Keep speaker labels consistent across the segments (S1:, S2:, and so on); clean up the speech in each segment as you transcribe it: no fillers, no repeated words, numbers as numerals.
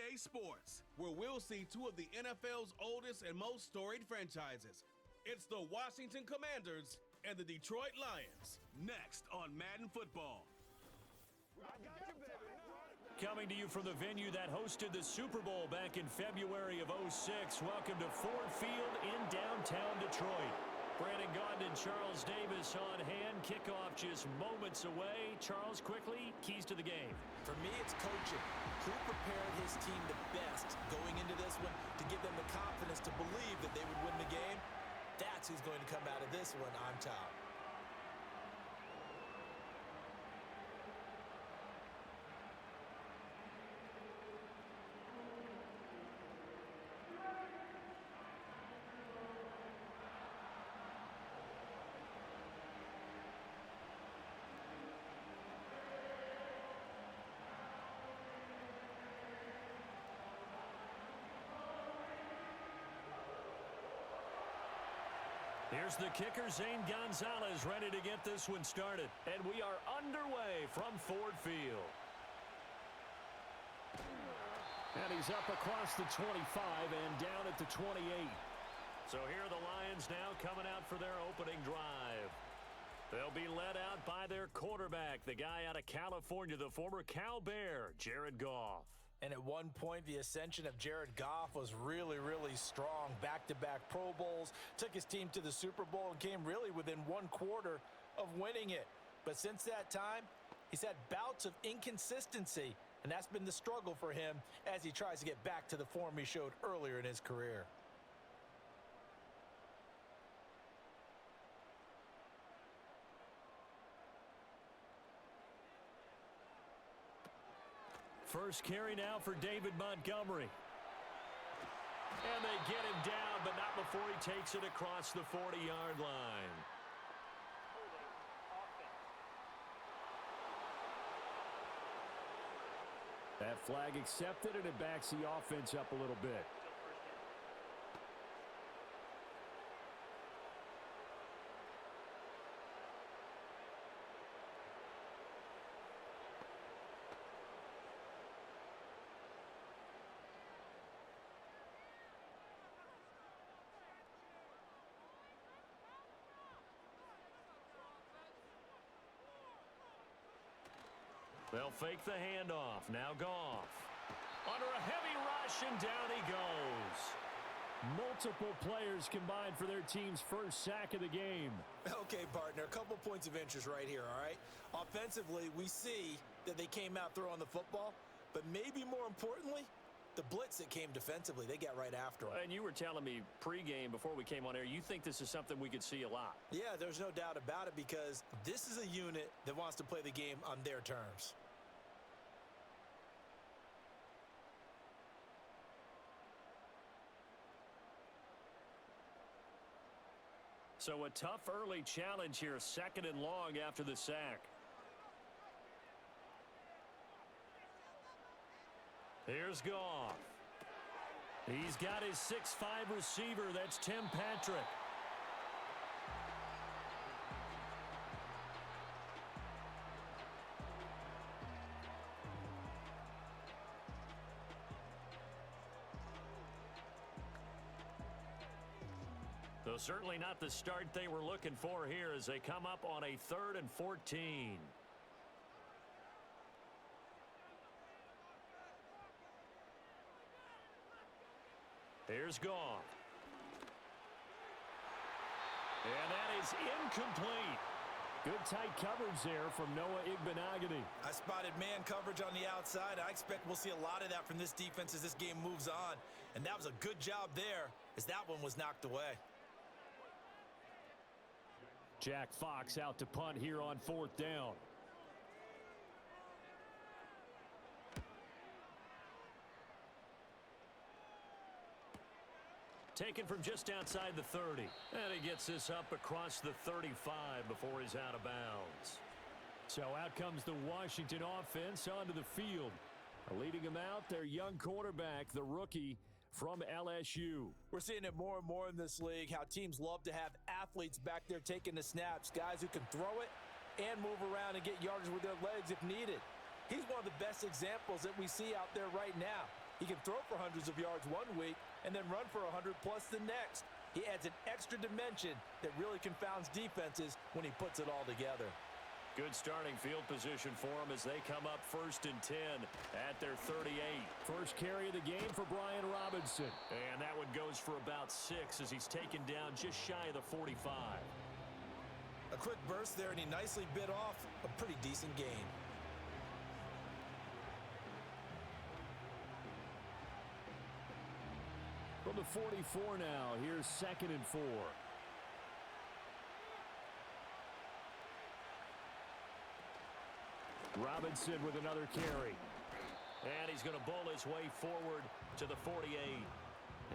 S1: EA Sports, where we'll see two of the NFL's oldest and most storied franchises. It's the Washington Commanders and the Detroit Lions, next on Madden Football.
S2: Coming to you from the venue that hosted the Super Bowl back in February of '06, welcome to Ford Field in downtown Detroit. Brandon Gaudin and Charles Davis on hand. Kickoff just moments away. Charles, quickly, keys to the game.
S3: For me, it's coaching. Who prepared his team the best going into this one to give them the confidence to believe that they would win the game? That's who's going to come out of this one on top.
S2: Here's the kicker, Zane Gonzalez, ready to get this one started. And we are underway from Ford Field. And he's up across the 25 and down at the 28. So here are the Lions now coming out for their opening drive. They'll be led out by their quarterback, the guy out of California, the former Cal Bear, Jared Goff.
S3: And at one point, the ascension of Jared Goff was really, really strong. Back-to-back Pro Bowls, took his team to the Super Bowl, and came really within one quarter of winning it. But since that time, he's had bouts of inconsistency, and that's been the struggle for him as he tries to get back to the form he showed earlier in his career.
S2: First carry now for David Montgomery. And they get him down, but not before he takes it across the 40-yard line. That flag accepted, and it backs the offense up a little bit. They'll fake the handoff. Now Goff. Under a heavy rush, and down he goes. Multiple players combined for their team's first sack of the game.
S3: Okay, partner, a couple points of interest right here, all right? Offensively, we see that they came out throwing the football, but maybe more importantly, the blitz that came defensively, they got right after him.
S2: And you were telling me pregame before we came on air, you think this is something we could see a lot.
S3: Yeah, there's no doubt about it, because this is a unit that wants to play the game on their terms.
S2: So a tough early challenge here, 2nd and long after the sack. Here's Goff. He's got his 6'5" receiver. That's Tim Patrick. So certainly not the start they were looking for here as they come up on a 3rd and 14. Here's Goff. And that is incomplete. Good tight coverage there from Noah Igbenogany.
S3: I spotted man coverage on the outside. I expect we'll see a lot of that from this defense as this game moves on. And that was a good job there as that one was knocked away.
S2: Jack Fox out to punt here on 4th down. Taken from just outside the 30. And he gets this up across the 35 before he's out of bounds. So out comes the Washington offense onto the field. Leading them out, their young quarterback, the rookie from LSU.
S3: We're seeing it more and more in this league, how teams love to have athletes back there taking the snaps, guys who can throw it and move around and get yardage with their legs if needed. He's one of the best examples that we see out there right now. He can throw for hundreds of yards one week and then run for 100+ the next. He adds an extra dimension that really confounds defenses when he puts it all together.
S2: Good starting field position for him as they come up 1st and 10 at their 38.
S4: First carry of the game for Brian Robinson.
S2: And that one goes for about 6 as he's taken down just shy of the 45.
S3: A quick burst there, and he nicely bit off a pretty decent gain.
S4: From the 44 now, here's 2nd and 4. Robinson with another carry.
S2: And he's going to bowl his way forward to the 48.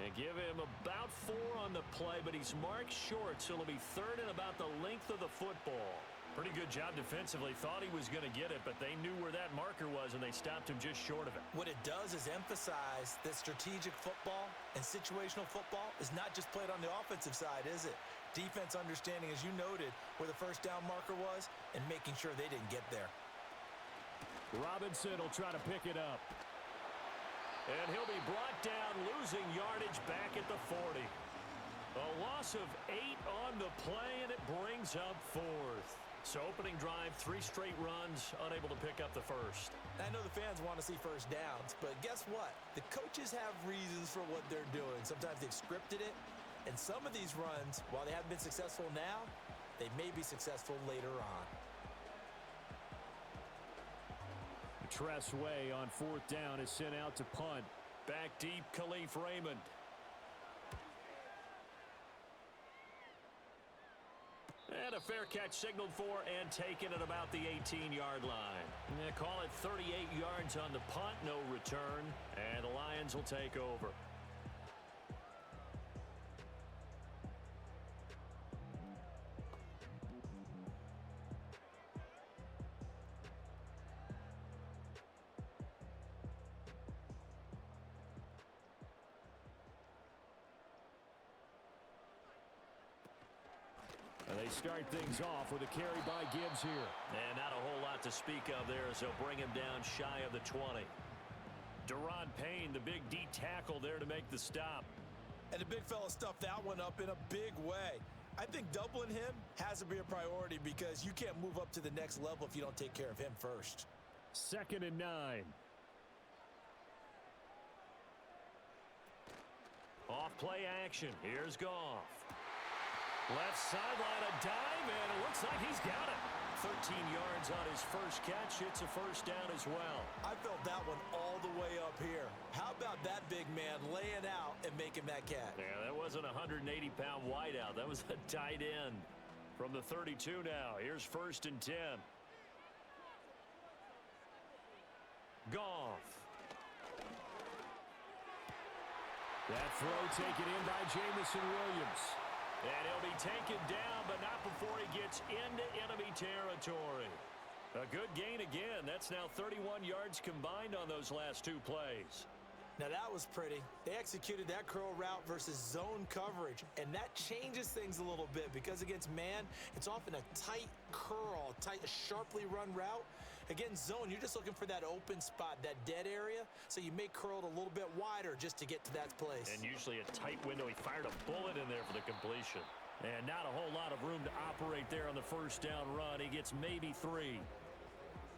S2: And give him about 4 on the play, but he's marked short, so it'll be 3rd and about the length of the football. Pretty good job defensively. Thought he was going to get it, but they knew where that marker was, and they stopped him just short of it.
S3: What it does is emphasize that strategic football and situational football is not just played on the offensive side, is it? Defense understanding, as you noted, where the first down marker was and making sure they didn't get there.
S4: Robinson will try to pick it up.
S2: And he'll be brought down, losing yardage back at the 40. A loss of 8 on the play, and it brings up 4th. So opening drive, 3 straight runs, unable to pick up the first.
S3: I know the fans want to see first downs, but guess what? The coaches have reasons for what they're doing. Sometimes they've scripted it, and some of these runs, while they haven't been successful now, they may be successful later on.
S4: Tress Way on 4th down is sent out to punt.
S2: Back deep, Khalif Raymond. And a fair catch signaled for and taken at about the 18-yard line. They call it 38 yards on the punt, no return, and the Lions will take over.
S4: They start things off with a carry by Gibbs here.
S2: And not a whole lot to speak of there as they'll bring him down shy of the 20. Deron Payne, the big D tackle there to make the stop.
S3: And the big fella stuffed that one up in a big way. I think doubling him has to be a priority because you can't move up to the next level if you don't take care of him first.
S4: 2nd and 9.
S2: Off play action. Here's Goff. Left sideline, a dive, and it looks like he's got it. 13 yards on his first catch. It's a first down as well.
S3: I felt that one all the way up here. How about that big man laying out and making that catch?
S2: Yeah, that wasn't a 180-pound wideout. That was a tight end. From the 32 now, here's 1st and 10. Goff.
S4: That throw taken in by Jamison Williams.
S2: And he'll be taken down, but not before he gets into enemy territory. A good gain again. That's now 31 yards combined on those last 2 plays.
S3: Now that was pretty. They executed that curl route versus zone coverage, and that changes things a little bit because against man, it's often a tight curl, a sharply run route. Against zone, you're just looking for that open spot, that dead area, so you may curl it a little bit wider just to get to that place.
S2: And usually a tight window. He fired a bullet in there for the completion. And not a whole lot of room to operate there on the first down run. He gets maybe 3.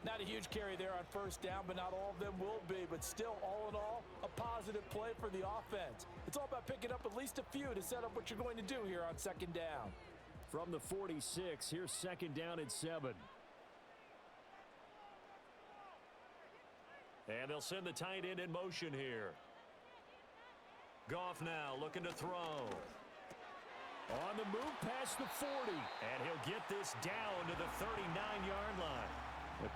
S3: Not a huge carry there on first down, but not all of them will be. But still, all in all, a positive play for the offense. It's all about picking up at least a few to set up what you're going to do here on 2nd down.
S4: From the 46, here's 2nd down and 7.
S2: And they'll send the tight end in motion here. Goff now looking to throw.
S4: On the move past the 40.
S2: And he'll get this down to the 39-yard line.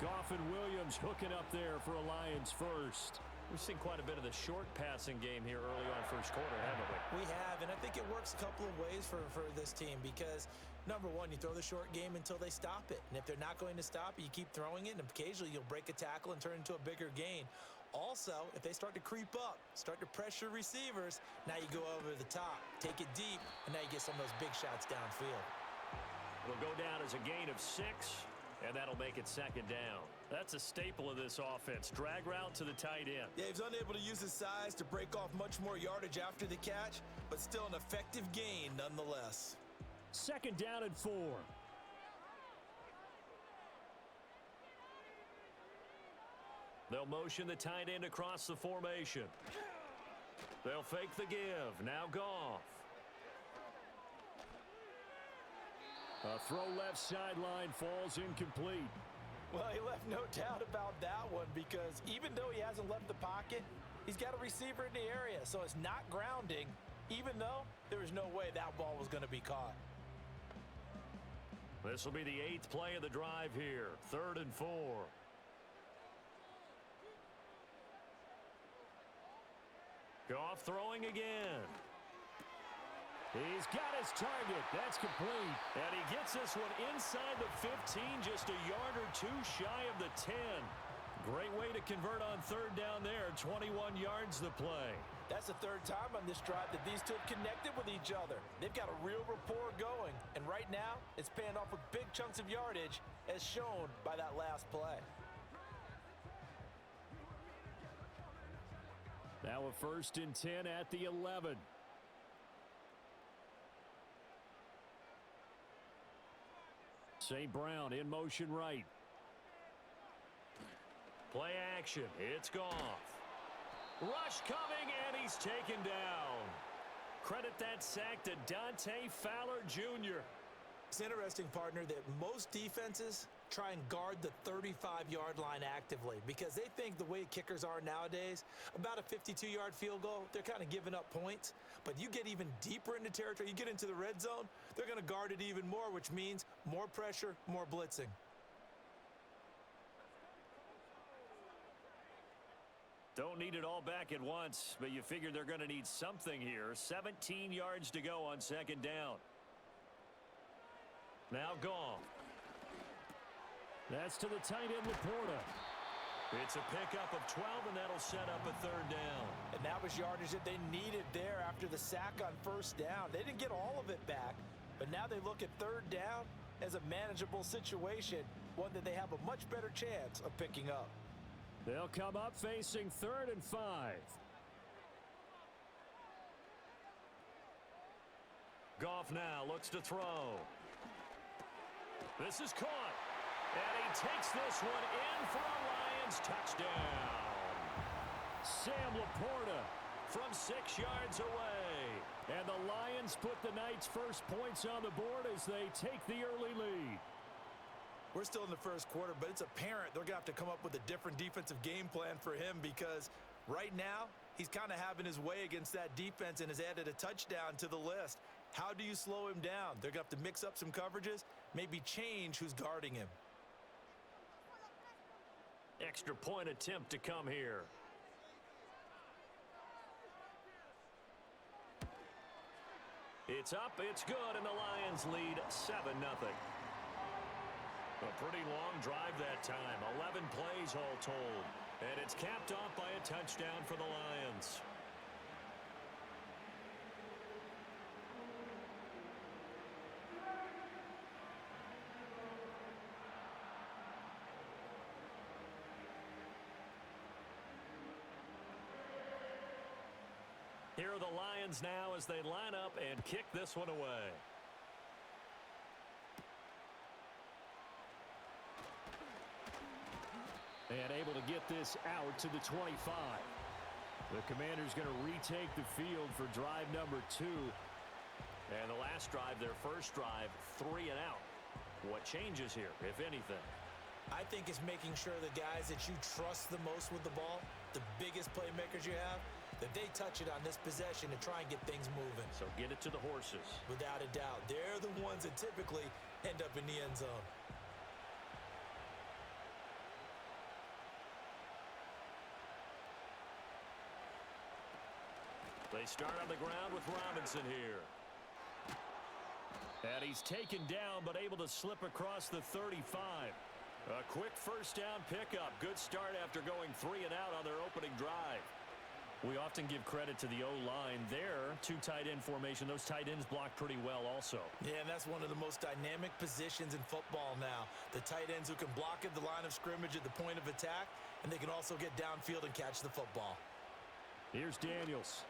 S4: Goff and Williams hooking up there for a Lions first.
S2: We've seen quite a bit of the short passing game here early on first quarter, haven't we?
S3: We have, and I think it works a couple of ways for this team because, number one, you throw the short game until they stop it. And if they're not going to stop it, you keep throwing it, and occasionally you'll break a tackle and turn it into a bigger gain. Also, if they start to creep up, start to pressure receivers, now you go over the top, take it deep, and now you get some of those big shots downfield.
S2: It'll go down as a gain of 6, and that'll make it 2nd down. That's a staple of this offense. Drag route to the tight end.
S3: Yeah, he's unable to use his size to break off much more yardage after the catch, but still an effective gain nonetheless.
S4: 2nd down and 4.
S2: They'll motion the tight end across the formation. They'll fake the give. Now Goff.
S4: A throw left sideline falls incomplete.
S3: Well, he left no doubt about that one because even though he hasn't left the pocket, he's got a receiver in the area, so it's not grounding, even though there was no way that ball was going to be caught.
S2: This will be the 8th play of the drive here. 3rd and 4. Goff throwing again.
S4: He's got his target. That's complete.
S2: And he gets this one inside the 15, just a yard or two shy of the 10. Great way to convert on 3rd down there. 21 yards the play.
S3: That's the 3rd time on this drive that these two have connected with each other. They've got a real rapport going. And right now, it's paying off with big chunks of yardage, as shown by that last play.
S4: Now a 1st and 10 at the 11. St. Brown in motion right.
S2: Play action. It's Goff. Rush coming, and he's taken down. Credit that sack to Dante Fowler Jr.
S3: It's interesting, partner, that most defenses try and guard the 35-yard line actively because they think the way kickers are nowadays, about a 52-yard field goal, they're kind of giving up points. But you get even deeper into territory, you get into the red zone, they're going to guard it even more, which means more pressure, more blitzing.
S2: Don't need it all back at once, but you figure they're going to need something here. 17 yards to go on 2nd down. Now Goff.
S4: That's to the tight end, Laporta.
S2: It's a pickup of 12, and that'll set up a 3rd down.
S3: And that was yardage that they needed there after the sack on 1st down. They didn't get all of it back, but now they look at 3rd down as a manageable situation, one that they have a much better chance of picking up.
S4: They'll come up facing 3rd and 5.
S2: Goff now looks to throw. This is caught. And he takes this one in for a Lions touchdown.
S4: Sam Laporta
S2: from 6 yards away.
S4: And the Lions put the Knights' first points on the board as they take the early lead.
S3: We're still in the 1st quarter, but it's apparent they're going to have to come up with a different defensive game plan for him because right now he's kind of having his way against that defense and has added a touchdown to the list. How do you slow him down? They're going to have to mix up some coverages, maybe change who's guarding him.
S2: Extra point attempt to come here. It's up, it's good, and the Lions lead 7-0. A pretty long drive that time, 11 plays all told. And it's capped off by a touchdown for the Lions. Here are the Lions now as they line up and kick this one away.
S4: And able to get this out to the 25. The Commanders going to retake the field for drive number 2.
S2: And the last drive, their first drive, 3 and out. What changes here, if anything?
S3: I think it's making sure the guys that you trust the most with the ball, the biggest playmakers you have, that they touch it on this possession to try and get things moving.
S2: So get it to the horses.
S3: Without a doubt. They're the ones that typically end up in the end zone.
S2: They start on the ground with Robinson here.
S4: And he's taken down, but able to slip across the 35.
S2: A quick first down pickup. Good start after going 3 and out on their opening drive. We often give credit to the O-line there. Two tight end formation. Those tight ends block pretty well also.
S3: Yeah, and that's one of the most dynamic positions in football now. The tight ends who can block at the line of scrimmage at the point of attack, and they can also get downfield and catch the football.
S2: Here's Daniels.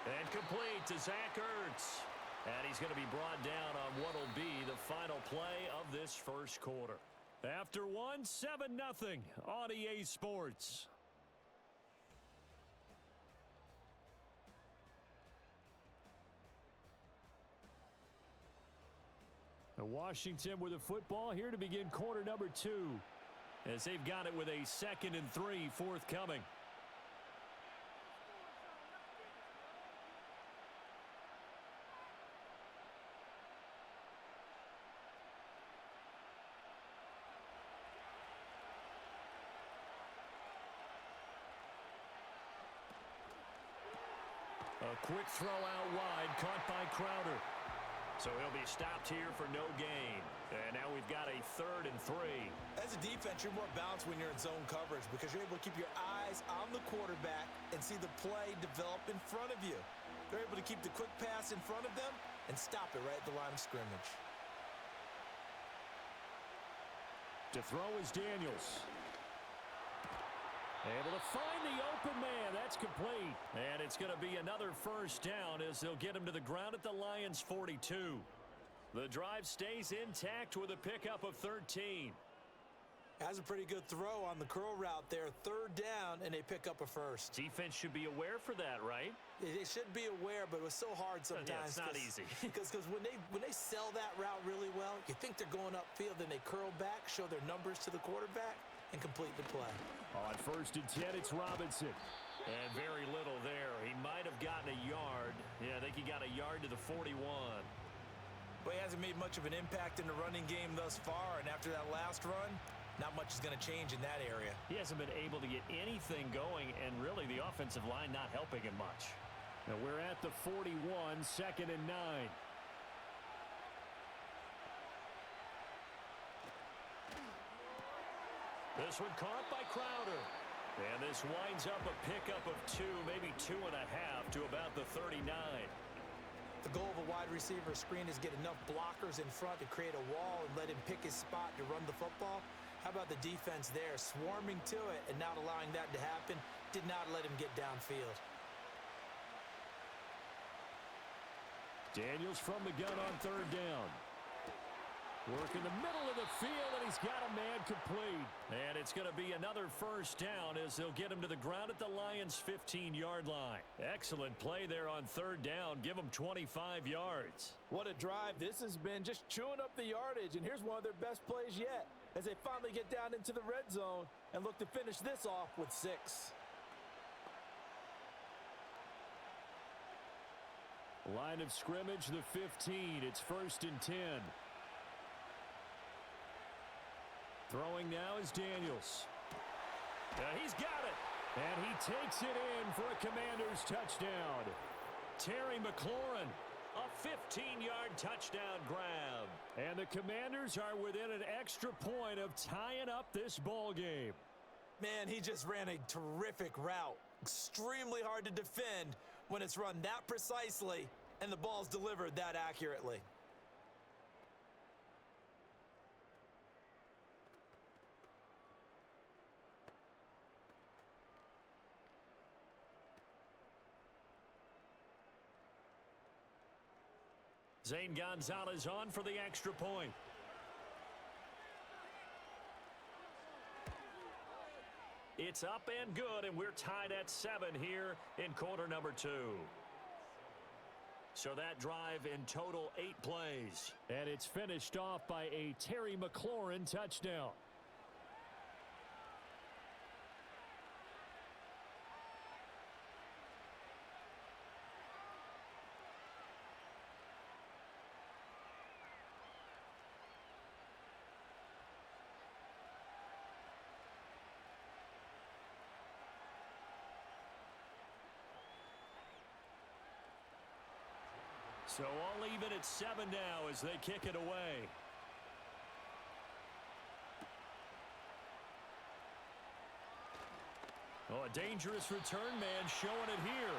S2: And complete to Zach Ertz. And he's going to be brought down on what will be the final play of this first quarter. After one, 7-0 on EA Sports.
S4: Washington with the football here to begin quarter number 2.
S2: As they've got it with a 2nd and 3 forthcoming. A quick throw out wide, caught by Crowder. So he'll be stopped here for no gain. And now we've got a 3rd and 3.
S3: As a defense, you're more balanced when you're in zone coverage because you're able to keep your eyes on the quarterback and see the play develop in front of you. They're able to keep the quick pass in front of them and stop it right at the line of scrimmage.
S4: To throw is Daniels. Able to find the open man. That's complete.
S2: And it's going to be another first down as they'll get him to the ground at the Lions' 42. The drive stays intact with a pickup of 13.
S3: Has a pretty good throw on the curl route there. 3rd down, and they pick up a first.
S2: Defense should be aware for that, right?
S3: They should be aware, but it was so hard sometimes.
S2: Yeah, it's not easy.
S3: Because when they sell that route really well, you think they're going upfield, then they curl back, show their numbers to the quarterback, and complete the play.
S4: On 1st and 10, it's Robinson.
S2: And very little there. He might have gotten a yard. Yeah, I think he got a yard to the 41.
S3: But he hasn't made much of an impact in the running game thus far, and after that last run, not much is going to change in that area.
S2: He hasn't been able to get anything going, and really the offensive line not helping him much.
S4: Now we're at the 41, 2nd and 9.
S2: This one caught by Crowder. And this winds up a pickup of 2, maybe 2.5 to about the 39.
S3: The goal of a wide receiver screen is get enough blockers in front to create a wall and let him pick his spot to run the football. How about the defense there, swarming to it and not allowing that to happen? Did not let him get downfield.
S4: Daniels from the gun on 3rd down. Work in the middle of the field, and he's got a man complete.
S2: And it's going to be another first down as they'll get him to the ground at the Lions' 15-yard line. Excellent play there on 3rd down. Give him 25 yards.
S3: What a drive this has been, just chewing up the yardage. And here's one of their best plays yet as they finally get down into the red zone and look to finish this off with 6.
S4: Line of scrimmage, the 15. It's 1st and 10. Throwing now is Daniels.
S2: He's got it.
S4: And he takes it in for a Commanders touchdown.
S2: Terry McLaurin, a 15-yard touchdown grab.
S4: And the Commanders are within an extra point of tying up this ball game.
S3: Man, he just ran a terrific route. Extremely hard to defend when it's run that precisely and the ball's delivered that accurately.
S2: Zane Gonzalez on for the extra point. It's up and good, and we're tied at 7 here in quarter number 2. So that drive in total 8 plays.
S4: And it's finished off by a Terry McLaurin touchdown.
S2: So all even at 7 now as they kick it away. Oh, a dangerous return man showing it here.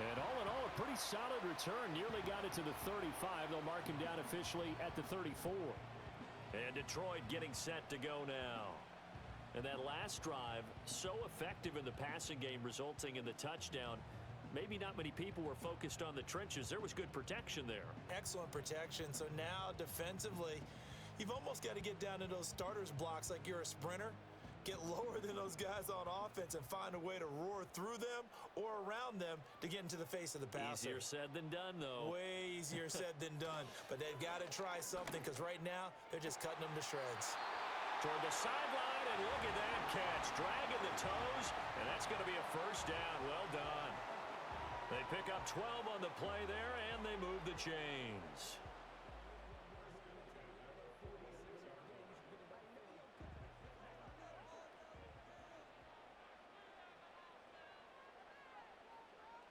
S4: And all in all, a pretty solid return. Nearly got it to the 35. They'll mark him down officially at the 34.
S2: And Detroit getting set to go now. And that last drive, so effective in the passing game, resulting in the touchdown. Maybe not many people were focused on the trenches. There was good protection there.
S3: Excellent protection. So now defensively, you've almost got to get down to those starters blocks like you're a sprinter. Get lower than those guys on offense and find a way to roar through them or around them to get into the face of the passer.
S2: Easier said than done, though.
S3: Way easier said than done. But they've got to try something because right now they're just cutting them to shreds.
S2: Toward the sideline, and look at that catch. Dragging the toes, and that's going to be a first down. Well done. They pick up 12 on the play there, and they move the chains.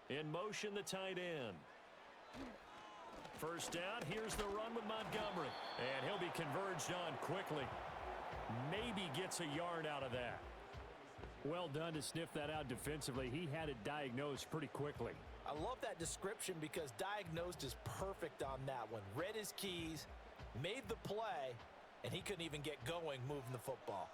S2: In motion, the tight end. First down, here's the run with Montgomery. And he'll be converged on quickly. Maybe gets a yard out of that.
S4: Well done to sniff that out defensively. He had it diagnosed pretty quickly.
S3: I love that description because diagnosed is perfect on that one. Read his keys, made the play, and he couldn't even get going moving the football.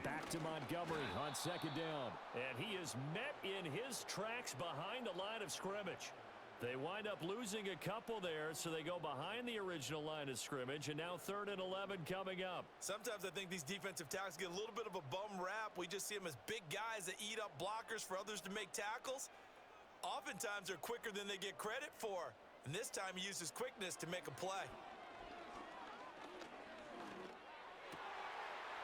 S4: Back to Montgomery on second down.
S2: And he is met in his tracks behind the line of scrimmage. They wind up losing a couple there, so they go behind the original line of scrimmage, and now 3rd and 11 coming up.
S3: Sometimes I think these defensive tackles get a little bit of a bum rap. We just see them as big guys that eat up blockers for others to make tackles. Oftentimes they're quicker than they get credit for, and this time he uses quickness to make a play.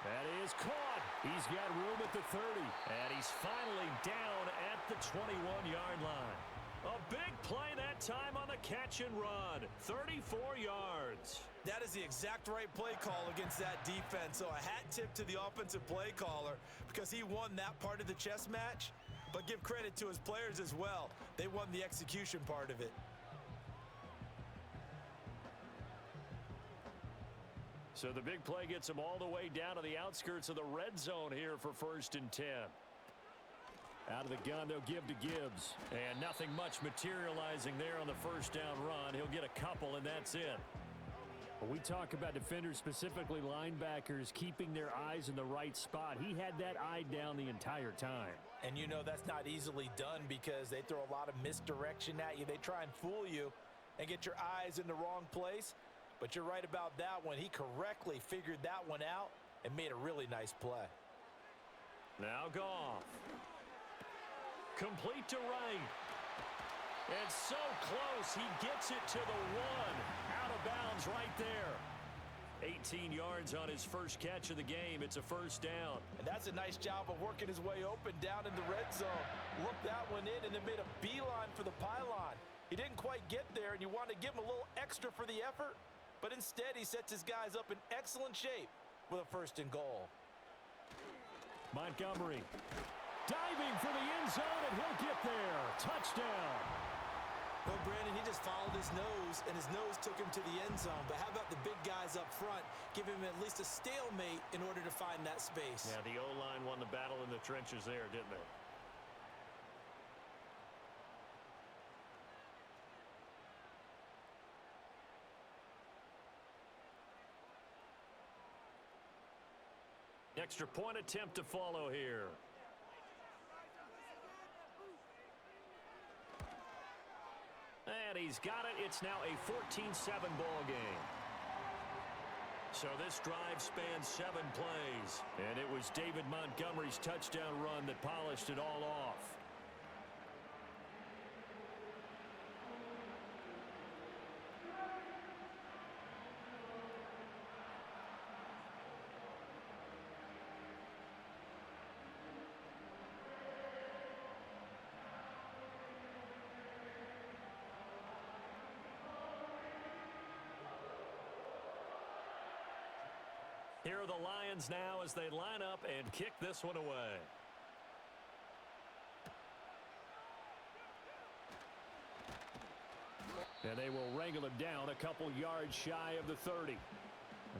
S4: That is caught. He's got room at the 30.
S2: And he's finally down at the 21-yard line. A big play that time on the catch and run. 34 yards.
S3: That is the exact right play call against that defense. So a hat tip to the offensive play caller because he won that part of the chess match. But give credit to his players as well. They won the execution part of it.
S2: So the big play gets him all the way down to the outskirts of the red zone here for 1st and 10.
S4: Out of the gun, they'll give to Gibbs.
S2: And nothing much materializing there on the first down run. He'll get a couple, and that's it.
S4: When we talk about defenders, specifically linebackers, keeping their eyes in the right spot, he had that eye down the entire time.
S3: And you know that's not easily done because they throw a lot of misdirection at you. They try and fool you and get your eyes in the wrong place. But you're right about that one. He correctly figured that one out and made a really nice play.
S2: Now Goff. Complete to right. And so close. He gets it to the 1. Out of bounds right there. 18 yards on his first catch of the game. It's a first down.
S3: And that's a nice job of working his way open down in the red zone. Looked that one in and then made a beeline for the pylon. He didn't quite get there, and you want to give him a little extra for the effort. But instead, he sets his guys up in excellent shape with a 1st and goal.
S4: Montgomery diving for the end zone, and he'll get there. Touchdown.
S3: Well, Brandon, he just followed his nose, and his nose took him to the end zone. But how about the big guys up front? Give him at least a stalemate in order to find that space.
S2: Yeah, the O-line won the battle in the trenches there, didn't they? Extra point attempt to follow here. And he's got it. It's now a 14-7 ball game. So this drive spans 7 plays. And it was David Montgomery's touchdown run that polished it all off. Here are the Lions now as they line up and kick this one away.
S4: And they will wrangle him down a couple yards shy of the 30.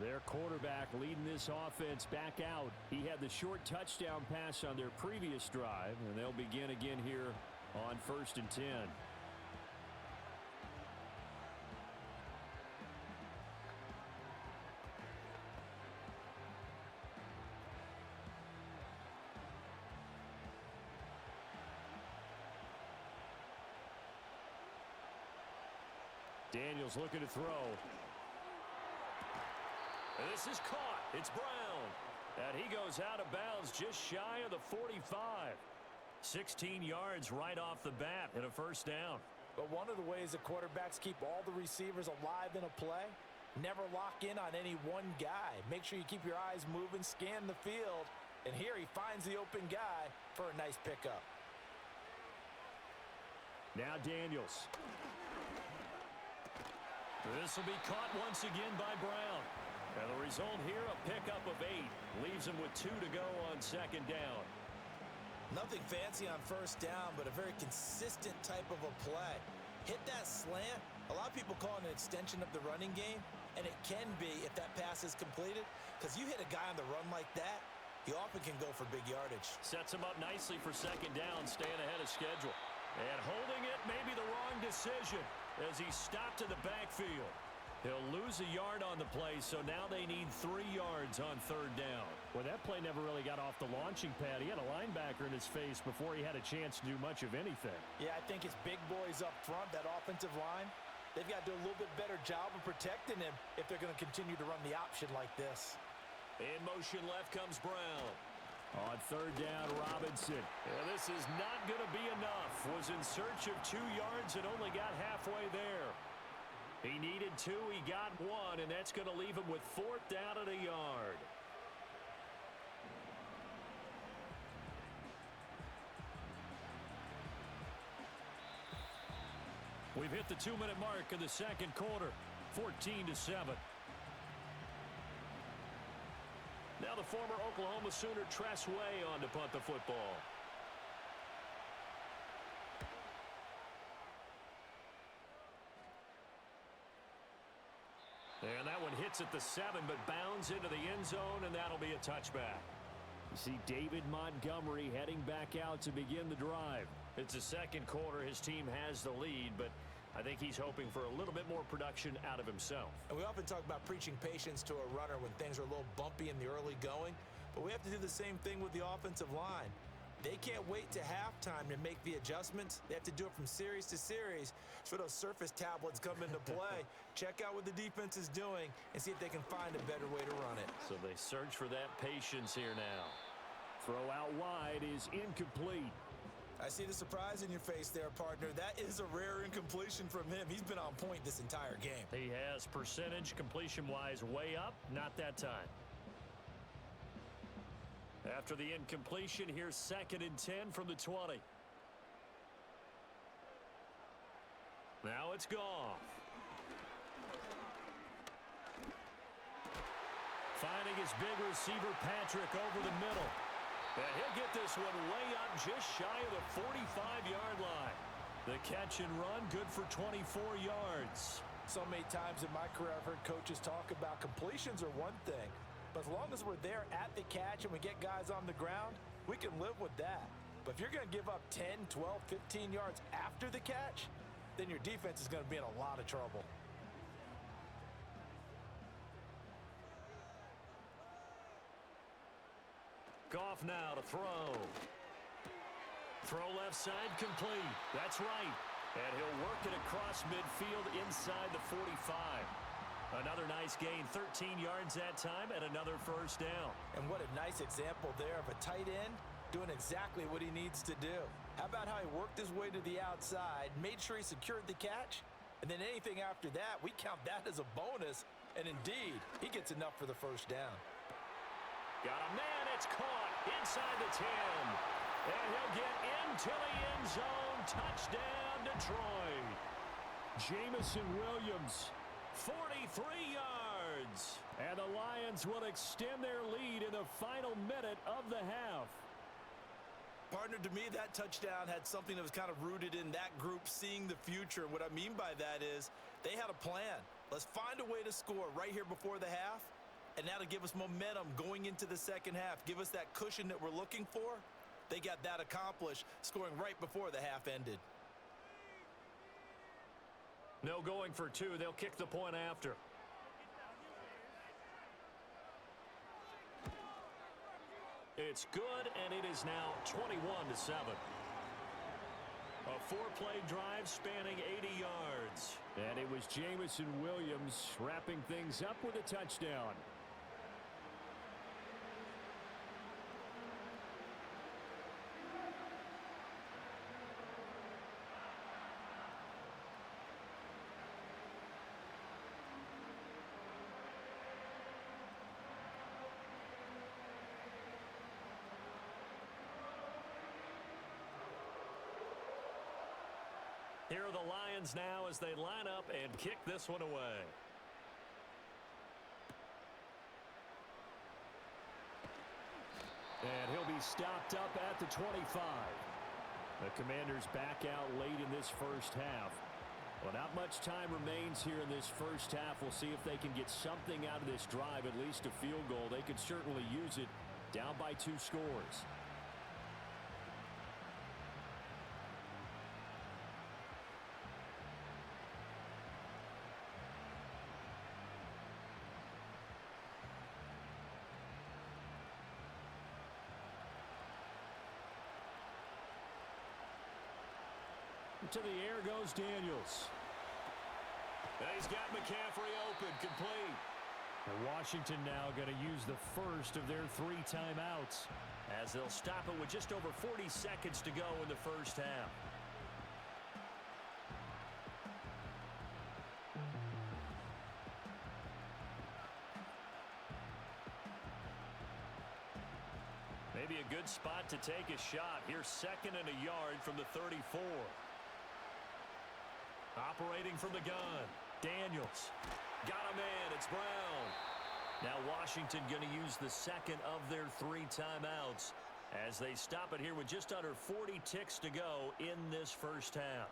S4: Their quarterback leading this offense back out. He had the short touchdown pass on their previous drive, and they'll begin again here on 1st and 10. Daniels looking to throw. And this is caught. It's Brown. And he goes out of bounds just shy of the 45. 16 yards right off the bat and a first down.
S3: But one of the ways that quarterbacks keep all the receivers alive in a play, never lock in on any one guy. Make sure you keep your eyes moving, scan the field. And here he finds the open guy for a nice pickup.
S4: Now Daniels.
S2: This will be caught once again by Brown. And the result here, a pickup of 8. Leaves him with 2 to go on 2nd down.
S3: Nothing fancy on 1st down, but a very consistent type of a play. Hit that slant. A lot of people call it an extension of the running game, and it can be if that pass is completed, because you hit a guy on the run like that, he often can go for big yardage.
S2: Sets him up nicely for 2nd down, staying ahead of schedule. And holding it may be the wrong decision as he stopped in the backfield. He'll lose a yard on the play, so now they need 3 yards on 3rd down.
S4: Well, that play never really got off the launching pad. He had a linebacker in his face before he had a chance to do much of anything.
S3: Yeah, I think it's big boys up front, that offensive line. They've got to do a little bit better job of protecting him if they're going to continue to run the option like this.
S2: In motion left comes Brown.
S4: On 3rd down, Robinson.
S2: And this is not going to be enough. Was in search of 2 yards and only got halfway there. He needed 2, he got 1, and that's going to leave him with 4th down and a yard. We've hit the 2-minute mark in the 2nd quarter, 14-7. Now the former Oklahoma Sooner Tress Way on to punt the football. And that one hits at the 7, but bounds into the end zone, and that'll be a touchback.
S4: You see David Montgomery heading back out to begin the drive.
S2: It's the 2nd quarter. His team has the lead, but I think he's hoping for a little bit more production out of himself.
S3: And we often talk about preaching patience to a runner when things are a little bumpy in the early going, but we have to do the same thing with the offensive line. They can't wait to halftime to make the adjustments. They have to do it from series to series. So those surface tablets come into play. Check out what the defense is doing and see if they can find a better way to run it.
S2: So they search for that patience here now.
S4: Throw out wide is incomplete.
S3: I see the surprise in your face there, partner. That is a rare incompletion from him. He's been on point this entire game.
S2: He has percentage completion-wise way up. Not that time. After the incompletion, here's 2nd and 10 from the 20. Now it's Goff. Finding his big receiver, Patrick, over the middle. And he'll get this one way up just shy of the 45-yard line. The catch and run, good for 24 yards.
S3: So many times in my career, I've heard coaches talk about completions are one thing. But as long as we're there at the catch and we get guys on the ground, we can live with that. But if you're going to give up 10, 12, 15 yards after the catch, then your defense is going to be in a lot of trouble.
S2: Goff now to throw. Throw left side complete. That's right. And he'll work it across midfield inside the 45. Another nice gain, 13 yards that time, and another first down.
S3: And what a nice example there of a tight end doing exactly what he needs to do. How about how he worked his way to the outside, made sure he secured the catch, and then anything after that, we count that as a bonus. And indeed, he gets enough for the first down.
S2: Got a man, it's caught inside the 10. And he'll get into the end zone. Touchdown, Detroit.
S4: Jamison Williams.
S2: 43 yards.
S4: And the Lions will extend their lead in the final minute of the half.
S3: Partner, to me, that touchdown had something that was kind of rooted in that group seeing the future. What I mean by that is they had a plan. Let's find a way to score right here before the half, And now to give us momentum going into the second half, give us that cushion that we're looking for, they got that accomplished, scoring right before the half ended.
S2: No going for two. They'll kick the point after. It's good, and it is now 21-7. A four-play drive spanning 80 yards.
S4: And it was Jamison Williams wrapping things up with a touchdown.
S2: Here are the Lions now as they line up and kick this one away.
S4: And he'll be stopped up at the 25. The Commanders back out late in this first half. Well, not much time remains here in this first half. We'll see if they can get something out of this drive, at least a field goal. They could certainly use it, down by 2 scores. To the air goes Daniels.
S2: And he's got McCaffrey open, complete.
S4: And Washington now going to use the first of their 3 timeouts.
S2: As they'll stop it with just over 40 seconds to go in the first half. Maybe a good spot to take a shot. Here's 2nd and a yard from the 34. Operating from the gun, Daniels. Got a man, it's Brown. Now Washington going to use the 2nd of their 3 timeouts as they stop it here with just under 40 ticks to go in this first half.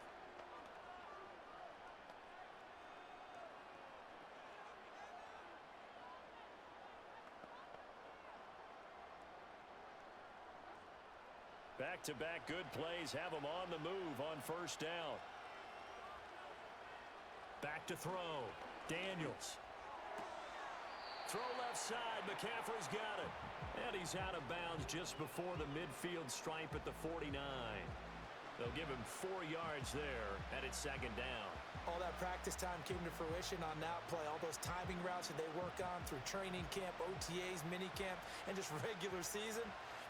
S2: Back-to-back good plays have them on the move on first down. Back to throw. Daniels. Throw left side. McCaffrey's got it. And he's out of bounds just before the midfield stripe at the 49. They'll give him 4 yards there, and it's 2nd down.
S3: All that practice time came to fruition on that play. All those timing routes that they work on through training camp, OTAs, minicamp, and just regular season,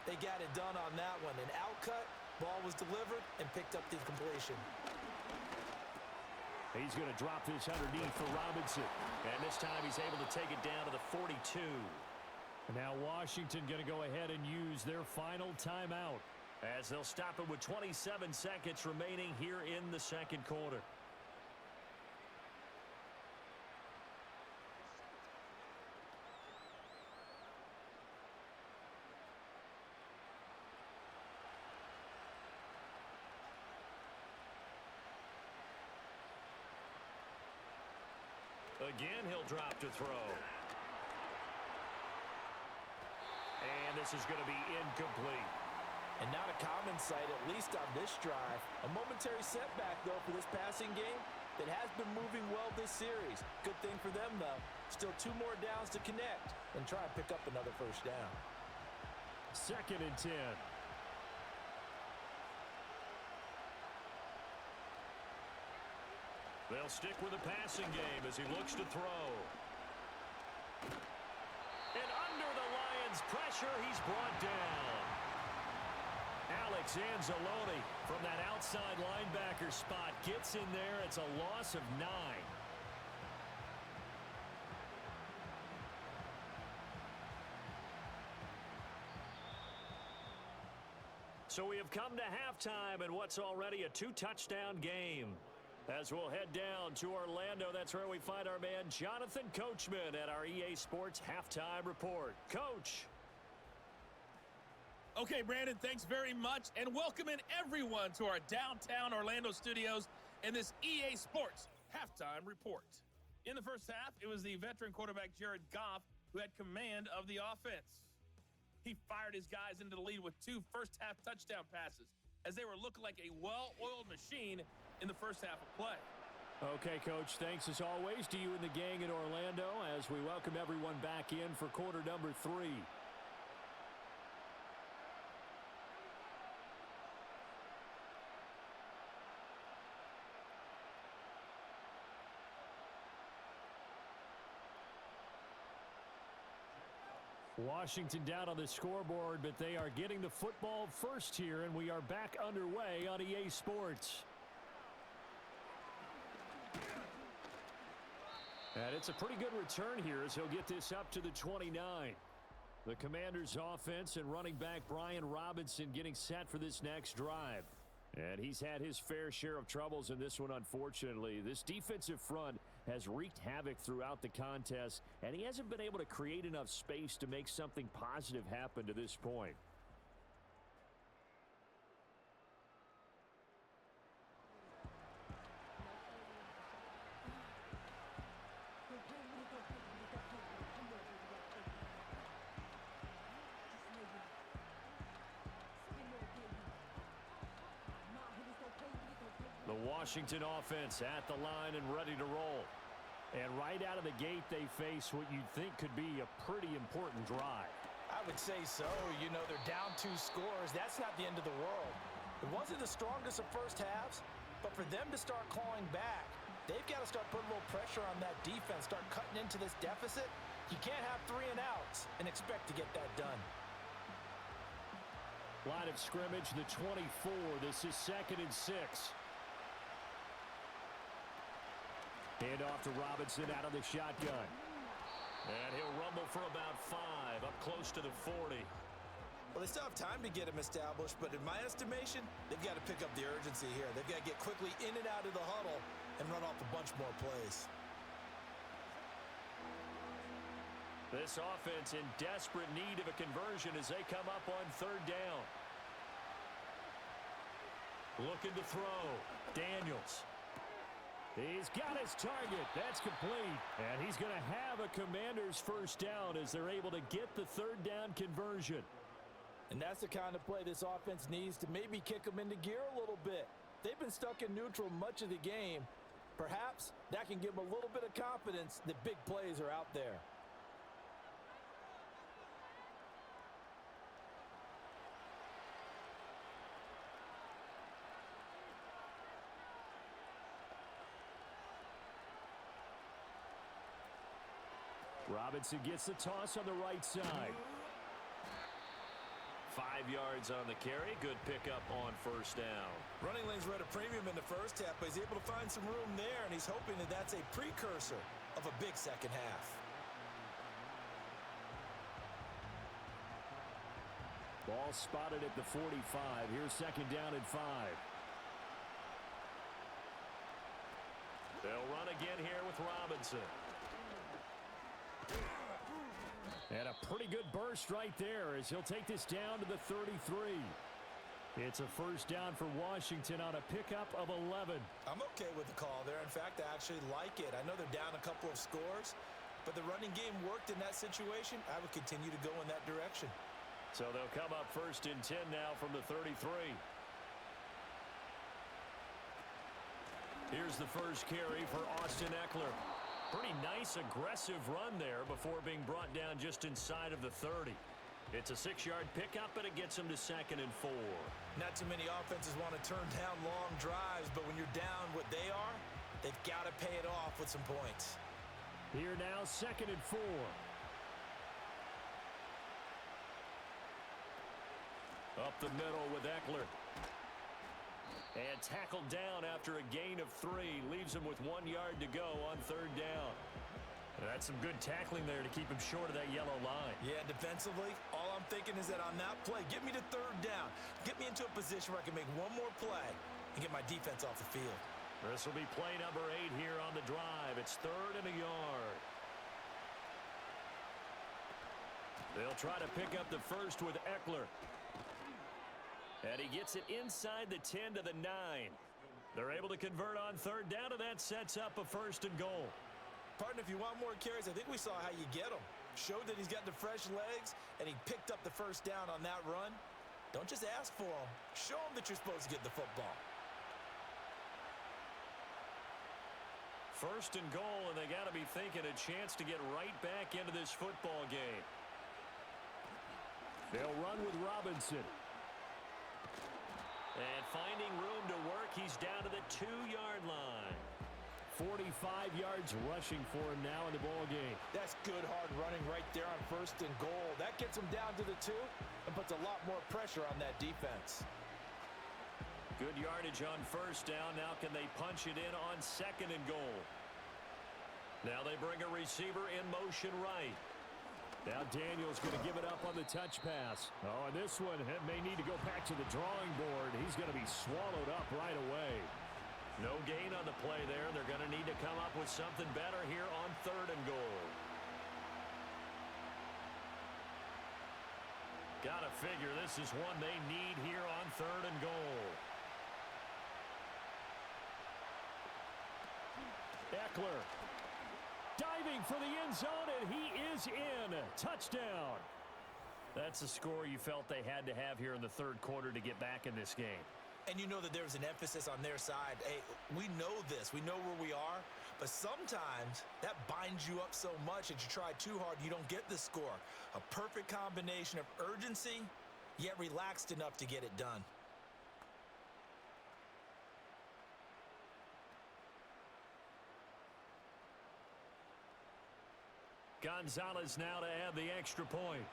S3: they got it done on that one. An outcut, ball was delivered, and picked up the completion.
S4: He's going to drop this underneath for Robinson.
S2: And this time he's able to take it down to the 42.
S4: And now Washington going to go ahead and use their final timeout.
S2: As they'll stop it with 27 seconds remaining here in the second quarter. Again, he'll drop to throw. And this is going to be incomplete.
S3: And not a common sight, at least on this drive. A momentary setback, though, for this passing game that has been moving well this series. Good thing for them, though. Still 2 more downs to connect and try and pick up another first down.
S4: 2nd and 10.
S2: They'll stick with the passing game as he looks to throw. And under the Lions' pressure, he's brought down. Alex Anzalone from that outside linebacker spot gets in there. It's a loss of 9. So we have come to halftime in what's already a 2-touchdown game. As we'll head down to Orlando, that's where we find our man Jonathan Coachman at our EA Sports Halftime Report. Coach.
S5: Okay, Brandon, thanks very much, and welcome in everyone to our downtown Orlando studios in this EA Sports Halftime Report. In the first half, it was the veteran quarterback Jared Goff who had command of the offense. He fired his guys into the lead with 2 first-half touchdown passes as they were looking like a well-oiled machine in the first half of play.
S4: Okay, Coach, thanks as always to you and the gang in Orlando as we welcome everyone back in for quarter number 3. Washington down on the scoreboard, but they are getting the football first here, and we are back underway on EA Sports. And it's a pretty good return here as he'll get this up to the 29. The Commanders' offense and running back Brian Robinson getting set for this next drive. And he's had his fair share of troubles in this one, unfortunately. This defensive front has wreaked havoc throughout the contest, and he hasn't been able to create enough space to make something positive happen to this point. The Washington offense at the line and ready to roll. And right out of the gate, they face what you'd think could be a pretty important drive.
S3: I would say so. You know, they're down 2 scores. That's not the end of the world. It wasn't the strongest of first halves, but for them to start clawing back, they've got to start putting a little pressure on that defense, start cutting into this deficit. You can't have 3 and outs and expect to get that done.
S4: Line of scrimmage, the 24. This is 2nd and 6. Hand off to Robinson out of the shotgun.
S2: And he'll rumble for about 5, up close to the 40.
S3: Well, they still have time to get him established, but in my estimation, they've got to pick up the urgency here. They've got to get quickly in and out of the huddle and run off a bunch more plays.
S2: This offense in desperate need of a conversion as they come up on 3rd down. Looking to throw. Daniels.
S4: He's got his target. That's complete. And he's going to have a Commander's first down as they're able to get the 3rd down conversion.
S3: And that's the kind of play this offense needs to maybe kick them into gear a little bit. They've been stuck in neutral much of the game. Perhaps that can give them a little bit of confidence that big plays are out there.
S4: Robinson gets the toss on the right side.
S2: 5 yards on the carry. Good pickup on 1st down.
S3: Running lanes were at a premium in the first half, but he's able to find some room there, and he's hoping that that's a precursor of a big second half.
S4: Ball spotted at the 45. Here's 2nd down and 5.
S2: They'll run again here with Robinson.
S4: And a pretty good burst right there as he'll take this down to the 33. It's a first down for Washington on a pickup of 11.
S3: I'm okay with the call there. In fact, I actually like it. I know they're down a couple of scores, but the running game worked in that situation. I would continue to go in that direction.
S2: So they'll come up 1st and 10 now from the 33. Here's the first carry for Austin Eckler. Pretty nice, aggressive run there before being brought down just inside of the 30. It's a 6-yard pickup, but it gets them to 2nd and 4.
S3: Not too many offenses want to turn down long drives, but when you're down what they are, they've got to pay it off with some points.
S4: Here now, 2nd and 4.
S2: Up the middle with Eckler. And tackled down after a gain of 3. Leaves him with 1 yard to go on 3rd down. That's some good tackling there to keep him short of that yellow line.
S3: Yeah, defensively, all I'm thinking is that on that play, get me to 3rd down. Get me into a position where I can make one more play and get my defense off the field.
S2: This will be play number 8 here on the drive. It's 3rd and a yard. They'll try to pick up the first with Eckler. And he gets it inside the 10 to the 9. They're able to convert on 3rd down, and that sets up a 1st and goal.
S3: Partner, if you want more carries, I think we saw how you get them. showed that he's got the fresh legs, and he picked up the first down on that run. Don't just ask for him. Show him that you're supposed to get the football.
S2: First and goal, and they got to be thinking a chance to get right back into this football game.
S4: They'll run with Robinson.
S2: And finding room to work, he's down to the 2-yard line.
S4: 45 yards rushing for him now in the ball game.
S3: That's good hard running right there on first and goal. That gets him down to the 2 and puts a lot more pressure on that defense.
S2: Good yardage on first down. Now can they punch it in on second and goal? Now they bring a receiver in motion right.
S4: Now Daniel's going to give it up on the touch pass. Oh, and this one may need to go back to the drawing board. He's going to be swallowed up right away.
S2: No gain on the play there. They're going to need to come up with something better here on third and goal. Got to figure this is one they need here on third and goal.
S4: Eckler diving for the end zone, and he is in. Touchdown.
S2: That's a score you felt they had to have here in the third quarter to get back in this game.
S3: And you know that there was an emphasis on their side. Hey, we know this. We know where we are. But sometimes that binds you up so much that you try too hard, you don't get the score. A perfect combination of urgency, yet relaxed enough to get it done.
S2: Gonzalez now to add the extra point.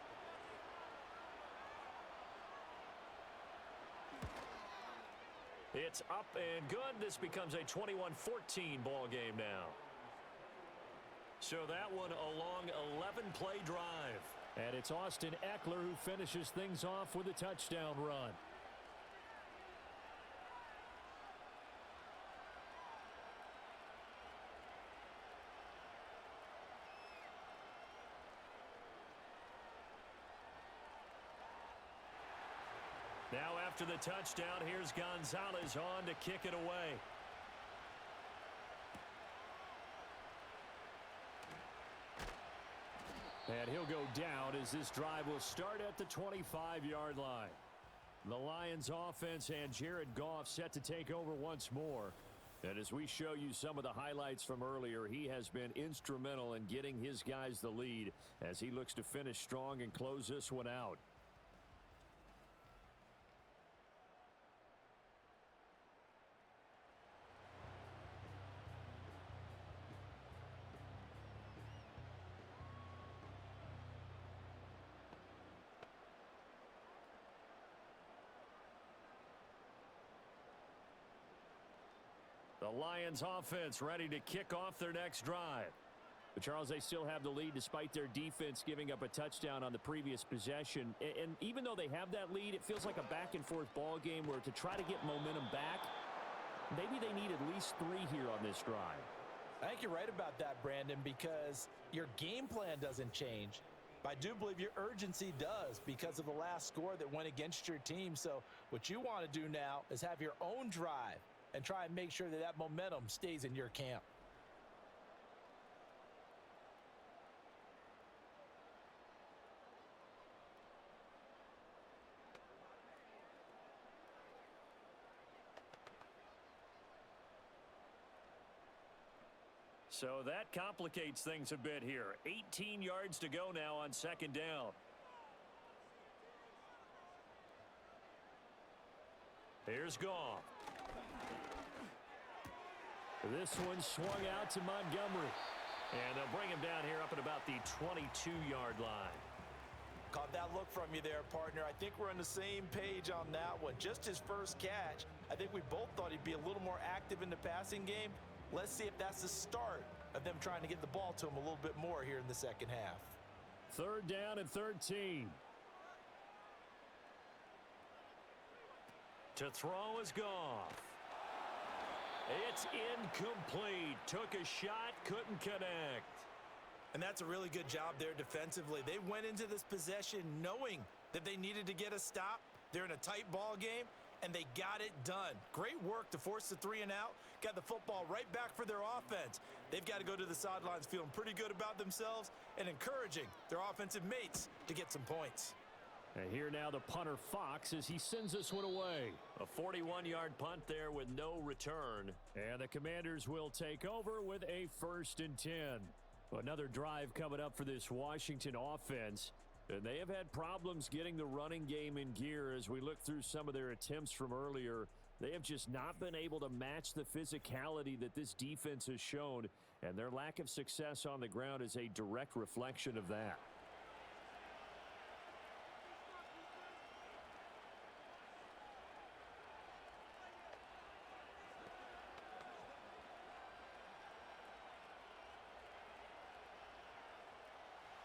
S2: It's up and good. This becomes a 21-14 ball game now. So that one a long 11-play drive.
S4: And it's Austin Eckler who finishes things off with a touchdown run.
S2: Now after the touchdown, here's Gonzalez on to kick it away.
S4: And he'll go down as this drive will start at the 25-yard line. The Lions offense and Jared Goff set to take over once more. And as we show you some of the highlights from earlier, he has been instrumental in getting his guys the lead as he looks to finish strong and close this one out.
S2: The Lions offense ready to kick off their next drive.
S4: But Charles, they still have the lead despite their defense giving up a touchdown on the previous possession. And even though they have that lead, it feels like a back-and-forth ball game where to try to get momentum back, maybe they need at least 3 here on this drive.
S3: I think you're right about that, Brandon, because your game plan doesn't change. But I do believe your urgency does because of the last score that went against your team. So what you want to do now is have your own drive and try and make sure that that momentum stays in your camp.
S2: So that complicates things a bit here. 18 yards to go now on second down. Here's Goff.
S4: This one swung out to Montgomery.
S2: And they'll bring him down here up at about the 22-yard line.
S3: Caught that look from you there, partner. I think we're on the same page on that one. Just his first catch, I think we both thought he'd be a little more active in the passing game. Let's see if that's the start of them trying to get the ball to him a little bit more here in the second half.
S4: Third down and 13.
S2: To throw is Goff. It's incomplete. Took a shot, couldn't connect.
S3: And that's a really good job there defensively. They went into this possession knowing that they needed to get a stop. They're in a tight ball game, and they got it done. Great work to force the 3 and out, got the football right back for their offense. They've got to go to the sidelines feeling pretty good about themselves and encouraging their offensive mates to get some points.
S4: And here now the punter Fox as he sends this one away.
S2: A 41-yard punt there with no return.
S4: And the Commanders will take over with a 1st and 10. Another drive coming up for this Washington offense. And they have had problems getting the running game in gear as we look through some of their attempts from earlier. They have just not been able to match the physicality that this defense has shown, and their lack of success on the ground is a direct reflection of that.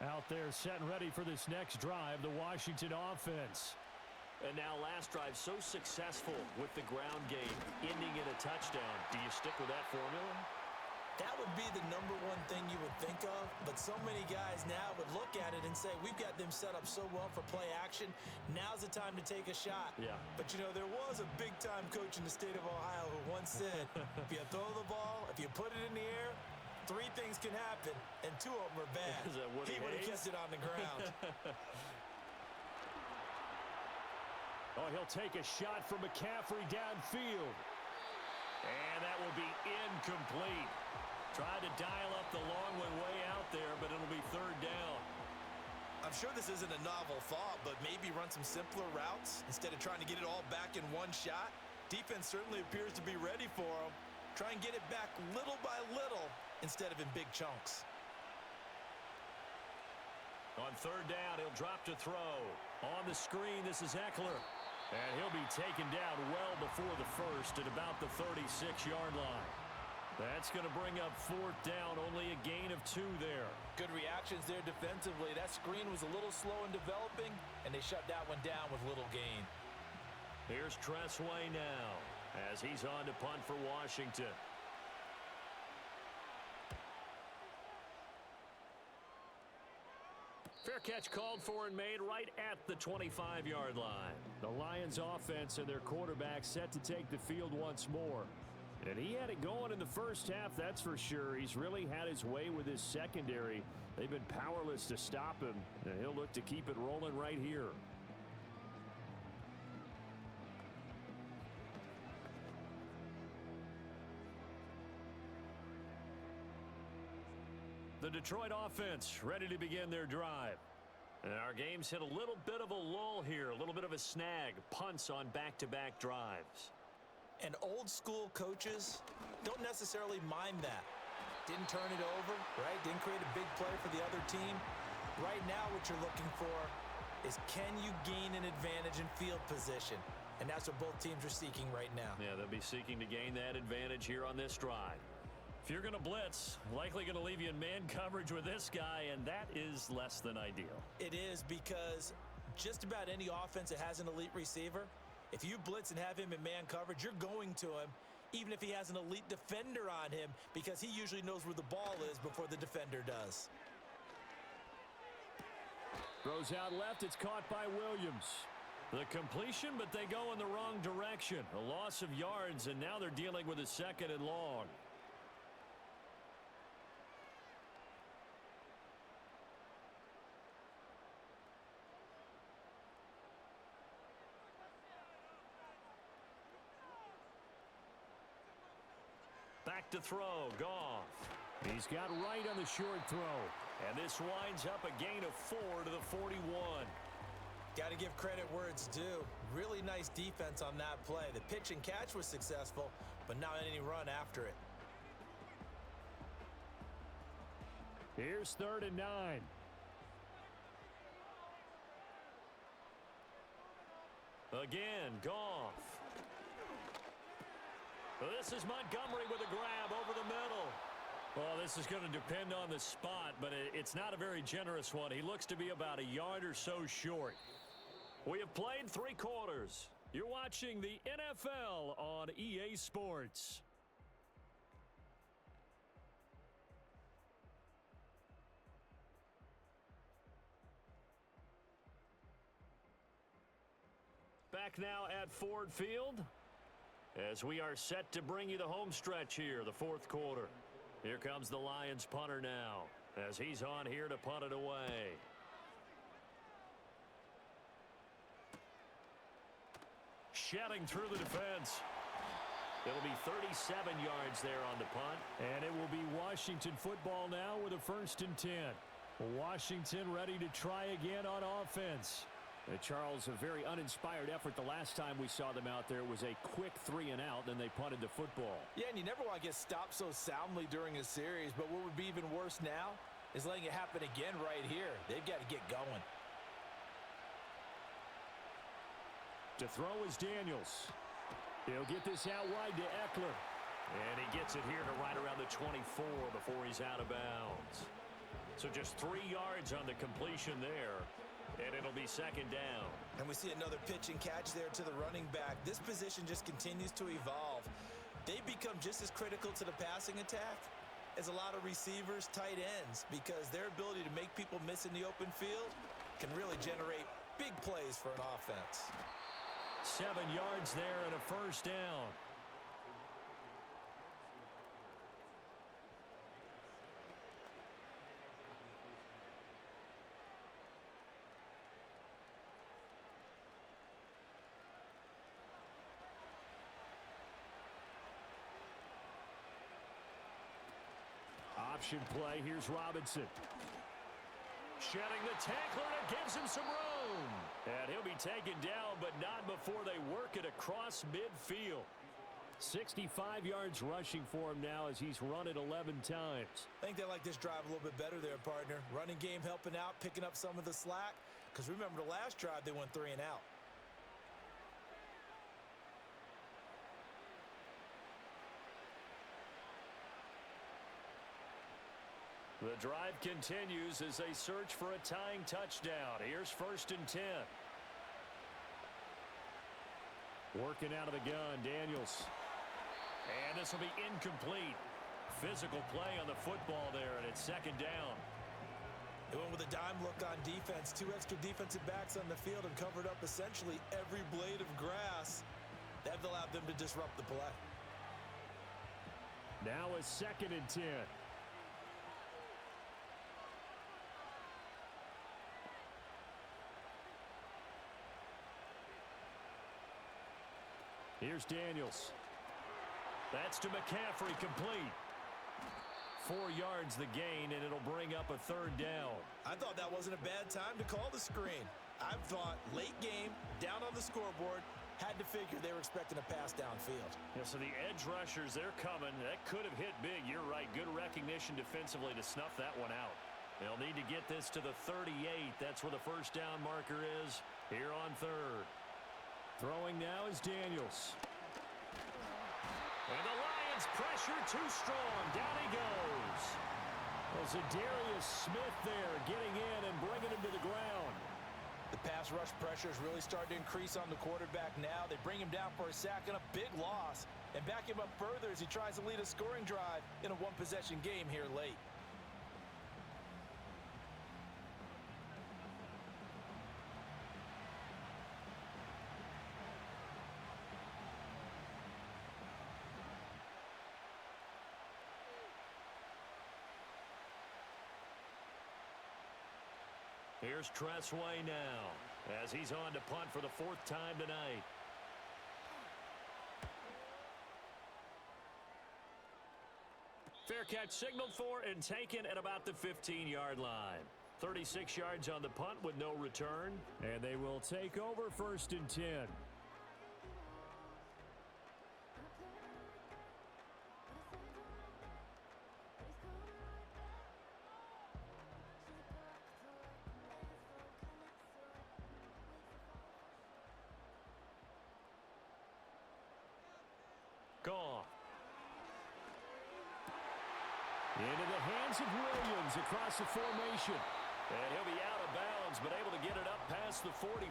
S4: Out there set and ready for this next drive, the Washington offense.
S2: And now last drive so successful with the ground game, ending in a touchdown. Do you stick with that formula?
S3: That would be the number one thing you would think of, but so many guys now would look at it and say, we've got them set up so well for play action, now's the time to take a shot.
S2: Yeah.
S3: But, you know, there was a big-time coach in the state of Ohio who once said, if you throw the ball, if you put it in the air, 3 things can happen, and 2 of them are bad. He would have kept it on the ground.
S4: Oh, he'll take a shot from McCaffrey downfield. And that will be incomplete. Tried to dial up the long one way out there, but it'll be 3rd down.
S3: I'm sure this isn't a novel thought, but maybe run some simpler routes instead of trying to get it all back in one shot. Defense certainly appears to be ready for him. Try and get it back little by little instead of in big chunks.
S2: On 3rd down, he'll drop to throw.
S4: On the screen, this is Eckler. And he'll be taken down well before the first at about the 36-yard line. That's going to bring up 4th down, only a gain of 2 there.
S3: Good reactions there defensively. That screen was a little slow in developing, and they shut that one down with little gain.
S2: Here's Tressway now as he's on to punt for Washington. Fair catch called for and made right at the 25-yard line.
S4: The Lions offense and their quarterback set to take the field once more. And he had it going in the first half, that's for sure. He's really had his way with his secondary. They've been powerless to stop him, and he'll look to keep it rolling right here.
S2: The Detroit offense ready to begin their drive. And our game's hit a little bit of a lull here, a little bit of a snag. Punts on back-to-back drives.
S3: And old school coaches don't necessarily mind that. Didn't turn it over, right? Didn't create a big play for the other team. Right now what you're looking for is can you gain an advantage in field position? And that's what both teams are seeking right now.
S2: Yeah, they'll be seeking to gain that advantage here on this drive. If you're going to blitz, likely going to leave you in man coverage with this guy, and that is less than ideal.
S3: It is, because just about any offense that has an elite receiver, if you blitz and have him in man coverage, you're going to him, even if he has an elite defender on him, because he usually knows where the ball is before the defender does.
S4: Throws out left, it's caught by Williams.
S2: The completion, but they go in the wrong direction. A loss of yards, and now they're dealing with a 2nd and long. Back to throw, Goff.
S4: He's got right on the short throw.
S2: And this winds up a gain of 4 to the 41.
S3: Got to give credit where it's due. Really nice defense on that play. The pitch and catch was successful, but not any run after it.
S4: Here's 3rd and 9.
S2: Again, Goff. This is Montgomery with a grab over the middle. Well, this is going to depend on the spot, but it's not a very generous one. He looks to be about a yard or so short. We have played 3 quarters. You're watching the NFL on EA Sports. back now at Ford Field as we are set to bring you the home stretch here, the fourth quarter. Here comes the Lions punter now as he's on here to punt it away. Shedding through the defense. It'll be 37 yards there on the punt.
S4: And it will be Washington football now with a 1st and 10. Washington ready to try again on offense. Charles, a very uninspired effort the last time we saw them out there. It was a quick 3 and out, then they punted the football.
S3: Yeah, and you never want to get stopped so soundly during a series, but what would be even worse now is letting it happen again right here. They've got to get going.
S4: To throw is Daniels. He'll get this out wide to Eckler.
S2: And he gets it here to right around the 24 before he's out of bounds. So just 3 yards on the completion there. And it'll be 2nd down.
S3: And we see another pitch and catch there to the running back. This position just continues to evolve. They've become just as critical to the passing attack as a lot of receivers, tight ends, because their ability to make people miss in the open field can really generate big plays for an offense.
S2: 7 yards there and a 1st down.
S4: Option play. Here's Robinson.
S2: Shedding the tackler, and it gives him some room. And he'll be taken down, but not before they work it across midfield.
S4: 65 yards rushing for him now as he's run it 11 times.
S3: I think they like this drive a little bit better there, partner. Running game helping out, picking up some of the slack. Because remember the last drive, they went 3 and out.
S2: The drive continues as they search for a tying touchdown. Here's 1st and 10.
S4: Working out of the gun, Daniels.
S2: And this will be incomplete. Physical play on the football there, and it's 2nd down.
S3: They went with a dime look on defense. 2 extra defensive backs on the field and covered up essentially every blade of grass. That allowed them to disrupt the play.
S4: Now a 2nd and 10. Here's Daniels.
S2: That's to McCaffrey, complete. 4 yards the gain, and it'll bring up a 3rd down.
S3: I thought that wasn't a bad time to call the screen. I thought late game, down on the scoreboard, had to figure they were expecting a pass downfield.
S2: Yeah, so the edge rushers, they're coming. That could have hit big. You're right. Good recognition defensively to snuff that one out. They'll need to get this to the 38. That's where the 1st down marker is here on 3rd.
S4: Throwing now is Daniels.
S2: And the Lions pressure too strong. Down he goes.
S4: Well, Zadarius Smith there getting in and bringing him to the ground.
S3: The pass rush pressure is really starting to increase on the quarterback now. They bring him down for a sack and a big loss and back him up further as he tries to lead a scoring drive in a one-possession game here late.
S2: Here's Tressway now as he's on to punt for the 4th time tonight. Fair catch signaled for and taken at about the 15-yard line. 36 yards on the punt with no return.
S4: And they will take over 1st and 10.
S2: Gone.
S4: Into the hands of Williams across the formation.
S2: And he'll be out of bounds, but able to get it up past the 45.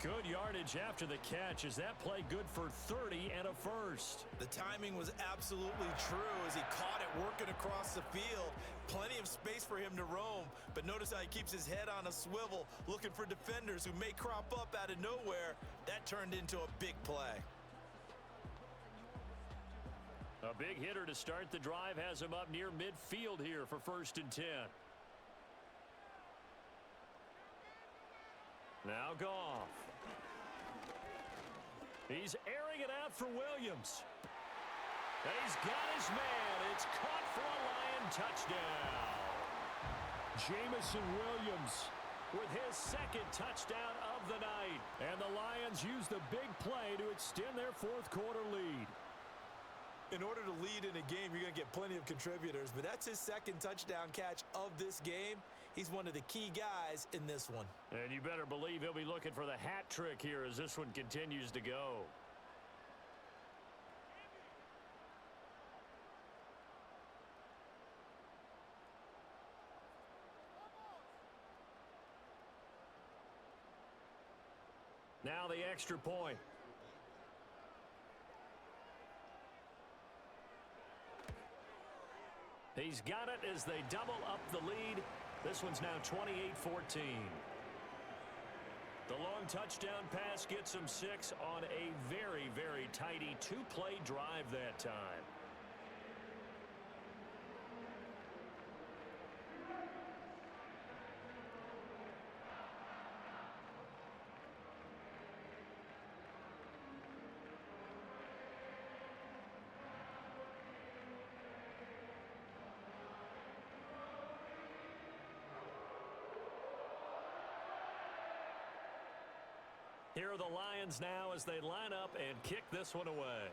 S2: Good yardage after the catch. Is that play good for 30 and a first?
S3: The timing was absolutely true as he caught it working across the field. Plenty of space for him to roam, but notice how he keeps his head on a swivel, looking for defenders who may crop up out of nowhere. That turned into a big play.
S2: A big hitter to start the drive has him up near midfield here for 1st and 10. Now Goff. He's airing it out for Williams. And he's got his man. It's caught for a Lion touchdown.
S4: Jamison Williams
S2: With his 2nd touchdown of the night.
S4: And the Lions use the big play to extend their 4th quarter lead.
S3: In order to lead in a game, you're going to get plenty of contributors, but that's his 2nd touchdown catch of this game. He's one of the key guys in this one.
S2: And you better believe he'll be looking for the hat trick here as this one continues to go. Now the extra point. He's got it as they double up the lead. This one's now 28-14. The long touchdown pass gets them 6 on a very, very tidy 2-play drive that time. Here are the Lions now as they line up and kick this one away.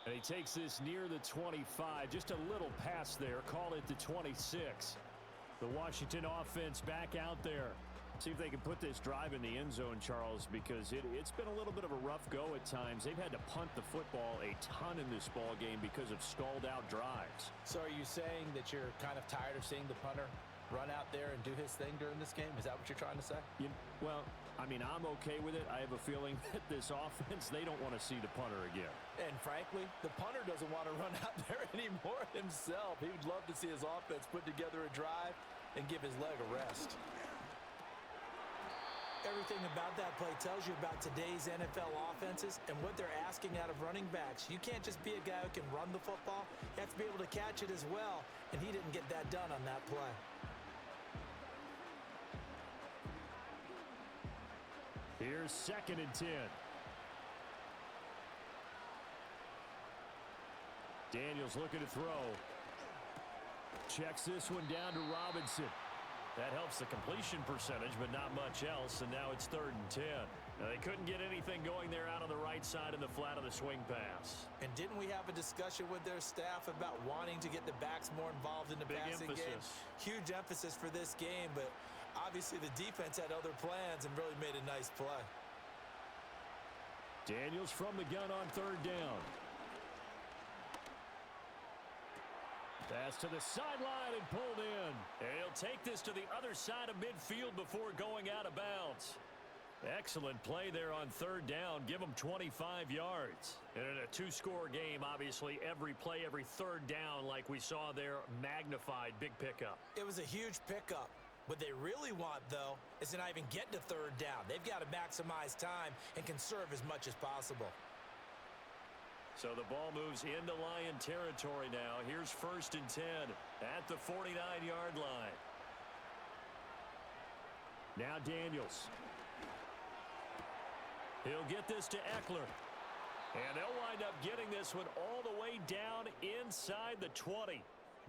S4: And he takes this near the 25. Just a little pass there. Call it the 26. The Washington offense back out there. See if they can put this drive in the end zone, Charles, because it's been a little bit of a rough go at times. They've had to punt the football a ton in this ball game because of stalled-out drives.
S3: So are you saying that you're kind of tired of seeing the punter run out there and do his thing during this game? Is that what you're trying to say?
S4: Well, I mean, I'm okay with it. I have a feeling that this offense, they don't want to see the punter again.
S3: And frankly, the punter doesn't want to run out there anymore himself. He would love to see his offense put together a drive and give his leg a rest. Everything about that play tells you about today's NFL offenses and what they're asking out of running backs. You can't just be a guy who can run the football. You have to be able to catch it as well, and he didn't get that done on that play.
S4: Here's 2nd and 10. Daniels looking to throw. Checks this one down to Robinson.
S2: That helps the completion percentage, but not much else, and now it's 3rd and 10. Now, they couldn't get anything going there out on the right side in the flat of the swing pass.
S3: And didn't we have a discussion with their staff about wanting to get the backs more involved in the passing game? Huge emphasis for this game, but obviously the defense had other plans and really made a nice play.
S4: Daniels from the gun on 3rd down. Pass to the sideline and pulled in.
S2: And he'll take this to the other side of midfield before going out of bounds. Excellent play there on 3rd down. Give them 25 yards. And in a 2-score game, obviously, every play, every 3rd down, like we saw there, magnified. Big pickup.
S3: It was a huge pickup. What they really want, though, is to not even get to 3rd down. They've got to maximize time and conserve as much as possible.
S2: So the ball moves into Lion territory now. Here's 1st and 10 at the 49-yard line.
S4: Now Daniels.
S2: He'll get this to Eckler. And they'll wind up getting this one all the way down inside the 20.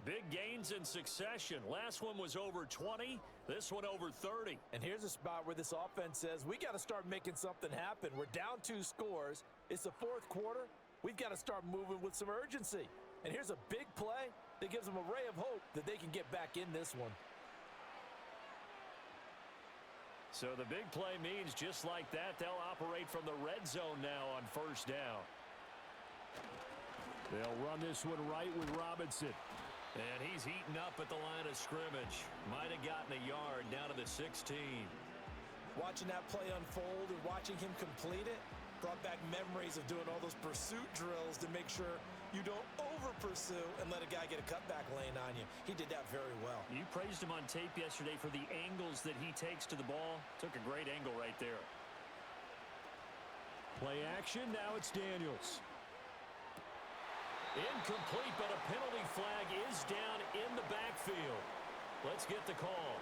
S2: Big gains in succession. Last one was over 20. This one over 30.
S3: And here's a spot where this offense says, we got to start making something happen. We're down 2 scores. It's the 4th quarter. We've got to start moving with some urgency. And here's a big play that gives them a ray of hope that they can get back in this one.
S2: So the big play means just like that, they'll operate from the red zone now on 1st down.
S4: They'll run this one right with Robinson.
S2: And he's heating up at the line of scrimmage. Might have gotten a yard down to the 16.
S3: Watching that play unfold and watching him complete it brought back memories of doing all those pursuit drills to make sure you don't over-pursue and let a guy get a cutback lane on you. He did that very well.
S4: You praised him on tape yesterday for the angles that he takes to the ball. Took a great angle right there. Play action, now it's Daniels. Incomplete, but a penalty flag is down in the backfield. Let's get the call.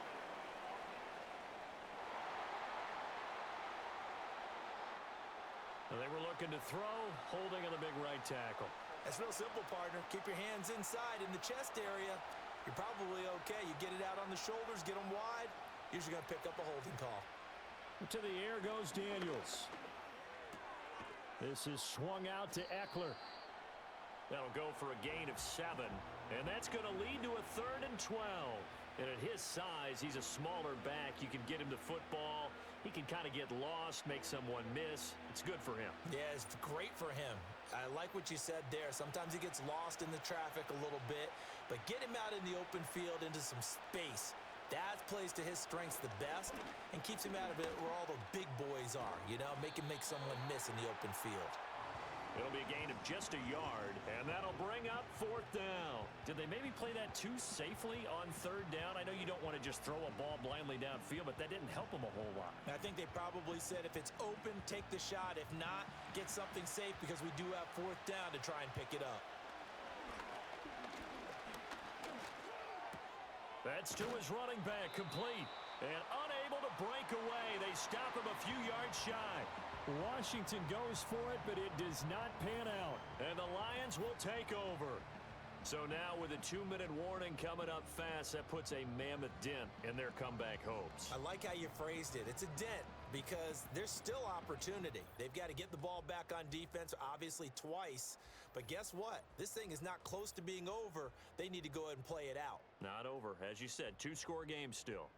S4: They were looking to throw, holding on the big right tackle.
S3: That's real simple, partner. Keep your hands inside in the chest area. You're probably okay. You get it out on the shoulders, get them wide. Usually going to pick up a holding call.
S4: To the air goes Daniels. This is swung out to Eckler.
S2: That'll go for a gain of 7. And that's going to lead to a 3rd and 12. And at his size, he's a smaller back. You can get him the football. He can kind of get lost, make someone miss. It's good for him.
S3: Yeah, it's great for him. I like what you said there. Sometimes he gets lost in the traffic a little bit, but get him out in the open field into some space. That plays to his strengths the best and keeps him out of it where all the big boys are, you know, make him make someone miss in the open field.
S2: It'll be a gain of just a yard, and that'll bring up 4th down.
S4: Did they maybe play that too safely on 3rd down? I know you don't want to just throw a ball blindly downfield, but that didn't help them a whole lot.
S3: I think they probably said if it's open, take the shot. If not, get something safe because we do have 4th down to try and pick it up.
S2: That's to his running back, complete. And unable to break away. They stop him a few yards shy.
S4: Washington goes for it, but it does not pan out.
S2: And the Lions will take over. So now with a 2-minute warning coming up fast, that puts a mammoth dent in their comeback hopes.
S3: I like how you phrased it. It's a dent because there's still opportunity. They've got to get the ball back on defense, obviously twice. But guess what? This thing is not close to being over. They need to go ahead and play it out.
S2: Not over. As you said, 2-score game still.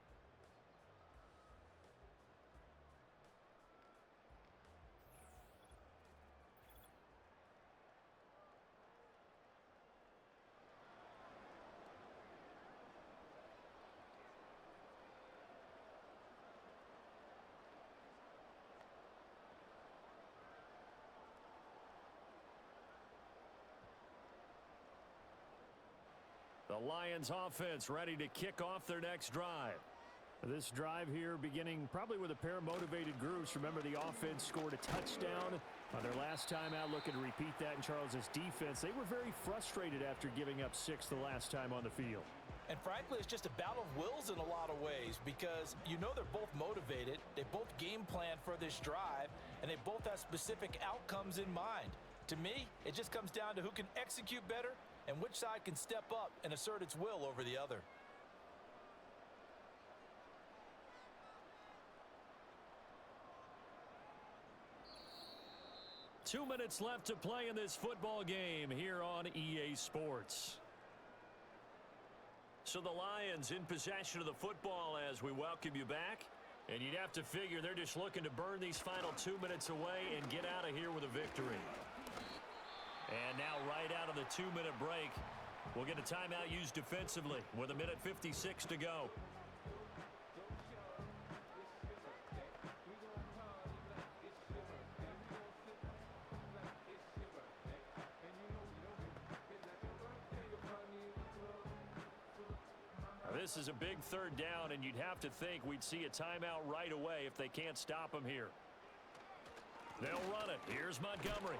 S4: The Lions offense ready to kick off their next drive. This drive here beginning probably with a pair of motivated groups. Remember, the offense scored a touchdown on their last time out, looking to repeat that in Charles's defense. They were very frustrated after giving up 6 the last time on the field.
S3: And frankly, it's just a battle of wills in a lot of ways because you know they're both motivated. They both game plan for this drive, and they both have specific outcomes in mind. To me, it just comes down to who can execute better and which side can step up and assert its will over the other.
S4: Two minutes left to play in this football game here on EA Sports.
S2: So the Lions in possession of the football as we welcome you back. And you'd have to figure they're just looking to burn these final 2 minutes away and get out of here with a victory. And now right out of the 2-minute break, we'll get a timeout used defensively with 1:56 to go. This is a big 3rd down, and you'd have to think we'd see a timeout right away if they can't stop him here. They'll run it. Here's Montgomery.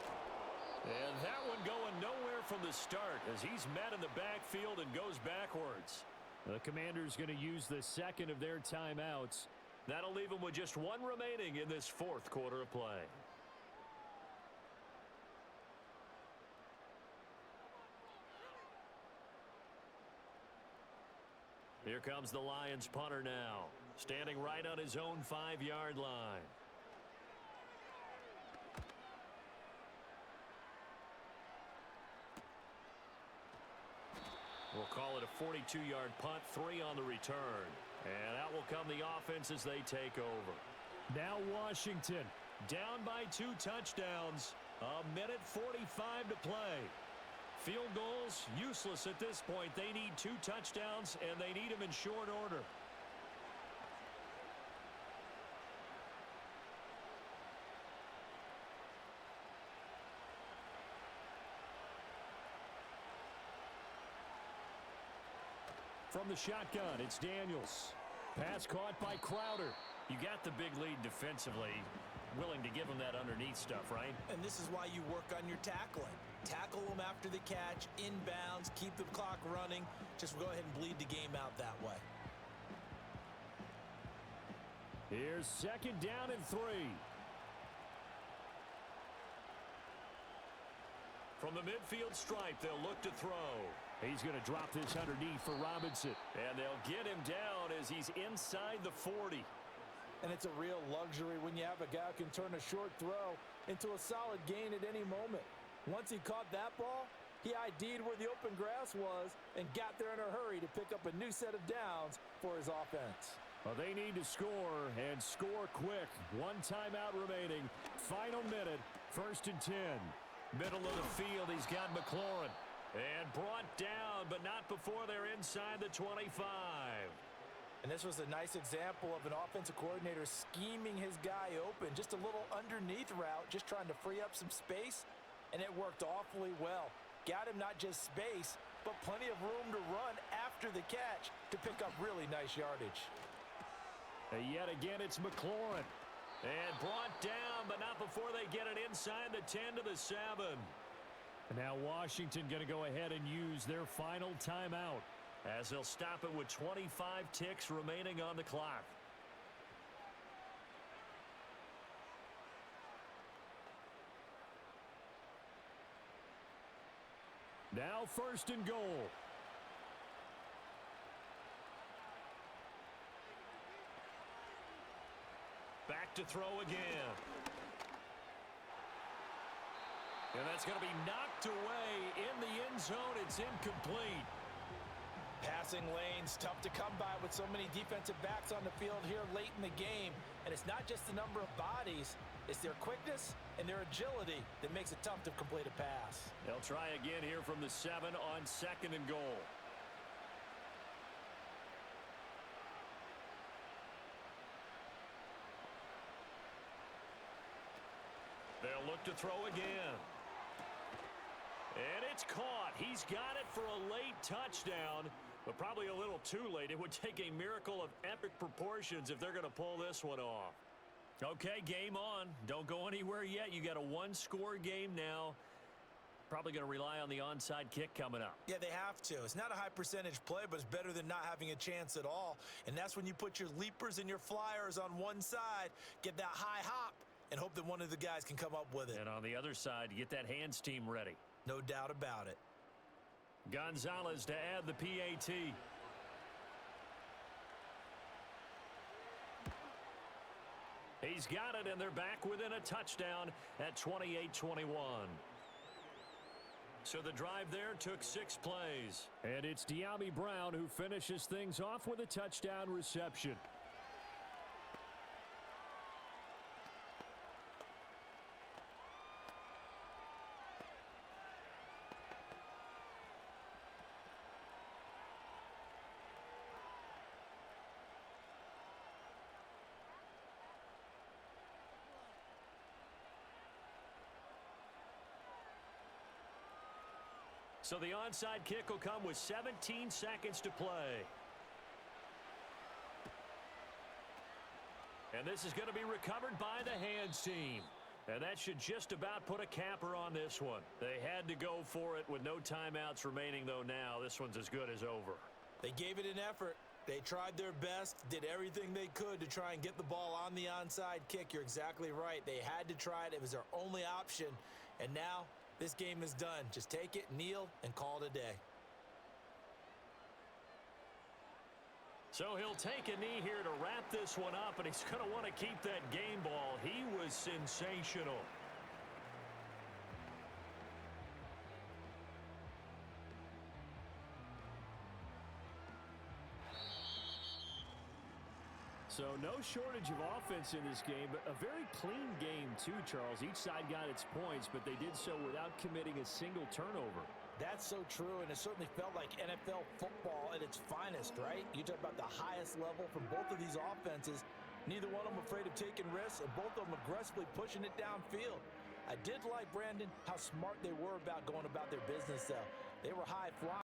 S2: And that one going nowhere from the start as he's met in the backfield and goes backwards.
S4: The Commanders going to use the second of their timeouts.
S2: That'll leave them with just one remaining in this 4th quarter of play. Here comes the Lions punter now, standing right on his own 5-yard line. We'll call it a 42-yard punt, 3 on the return. And out will come the offense as they take over.
S4: Now Washington down by 2 touchdowns. 1:45 to play.
S2: Field goals, useless at this point. They need 2 touchdowns, and they need them in short order. From the shotgun, it's Daniels. Pass caught by Crowder. You got the big lead defensively. Willing to give him that underneath stuff, right?
S3: And this is why you work on your tackling. Tackle them after the catch, inbounds, keep the clock running. Just go ahead and bleed the game out that way.
S4: Here's 2nd down and 3.
S2: From the midfield stripe, they'll look to throw.
S4: He's going to drop this underneath for Robinson.
S2: And they'll get him down as he's inside the 40.
S3: And it's a real luxury when you have a guy who can turn a short throw into a solid gain at any moment. Once he caught that ball, he ID'd where the open grass was and got there in a hurry to pick up a new set of downs for his offense.
S4: Well, they need to score, and score quick. 1 timeout remaining. Final minute, 1st and 10.
S2: Middle of the field, he's got McLaurin. And brought down, but not before they're inside the 25.
S3: And this was a nice example of an offensive coordinator scheming his guy open. Just a little underneath route, just trying to free up some space. And it worked awfully well. Got him not just space, but plenty of room to run after the catch to pick up really nice yardage.
S4: And yet again, it's McLaurin.
S2: And brought down, but not before they get it inside the 10 to the 7.
S4: And now Washington going to go ahead and use their final timeout,
S2: as they'll stop it with 25 ticks remaining on the clock.
S4: Now 1st and goal.
S2: Back to throw again. And that's going to be knocked away in the end zone. It's incomplete.
S3: Passing lanes, tough to come by with so many defensive backs on the field here late in the game. And it's not just the number of bodies, it's their quickness and their agility that makes it tough to complete a pass.
S2: They'll try again here from the 7 on 2nd and goal. They'll look to throw again. And it's caught. He's got it for a late touchdown, but probably a little too late. It would take a miracle of epic proportions if they're going to pull this one off. Okay, game on. Don't go anywhere yet. You got a 1-score game now. Probably going to rely on the onside kick coming up.
S3: Yeah, they have to. It's not a high percentage play, but it's better than not having a chance at all. And that's when you put your leapers and your flyers on one side, get that high hop, and hope that one of the guys can come up with it.
S2: And on the other side, get that hands team ready.
S3: No doubt about it.
S2: Gonzalez to add the PAT. He's got it, and they're back within a touchdown at 28-21. So the drive there took 6 plays.
S4: And it's De'Ami Brown who finishes things off with a touchdown reception.
S2: So the onside kick will come with 17 seconds to play. And this is going to be recovered by the hands team. And that should just about put a capper on this one. They had to go for it with no timeouts remaining, though. Now this one's as good as over.
S3: They gave it an effort. They tried their best, did everything they could to try and get the ball on the onside kick. You're exactly right. They had to try it. It was their only option. And now this game is done. Just take it, kneel, and call it a day.
S2: So he'll take a knee here to wrap this one up, and he's going to want to keep that game ball. He was sensational.
S4: So no shortage of offense in this game, but a very clean game too, Charles. Each side got its points, but they did so without committing a single turnover.
S3: That's so true, and it certainly felt like NFL football at its finest, right? You talk about the highest level from both of these offenses. Neither one of them afraid of taking risks, and both of them aggressively pushing it downfield. I did like, Brandon, how smart they were about going about their business, though. They were high flying.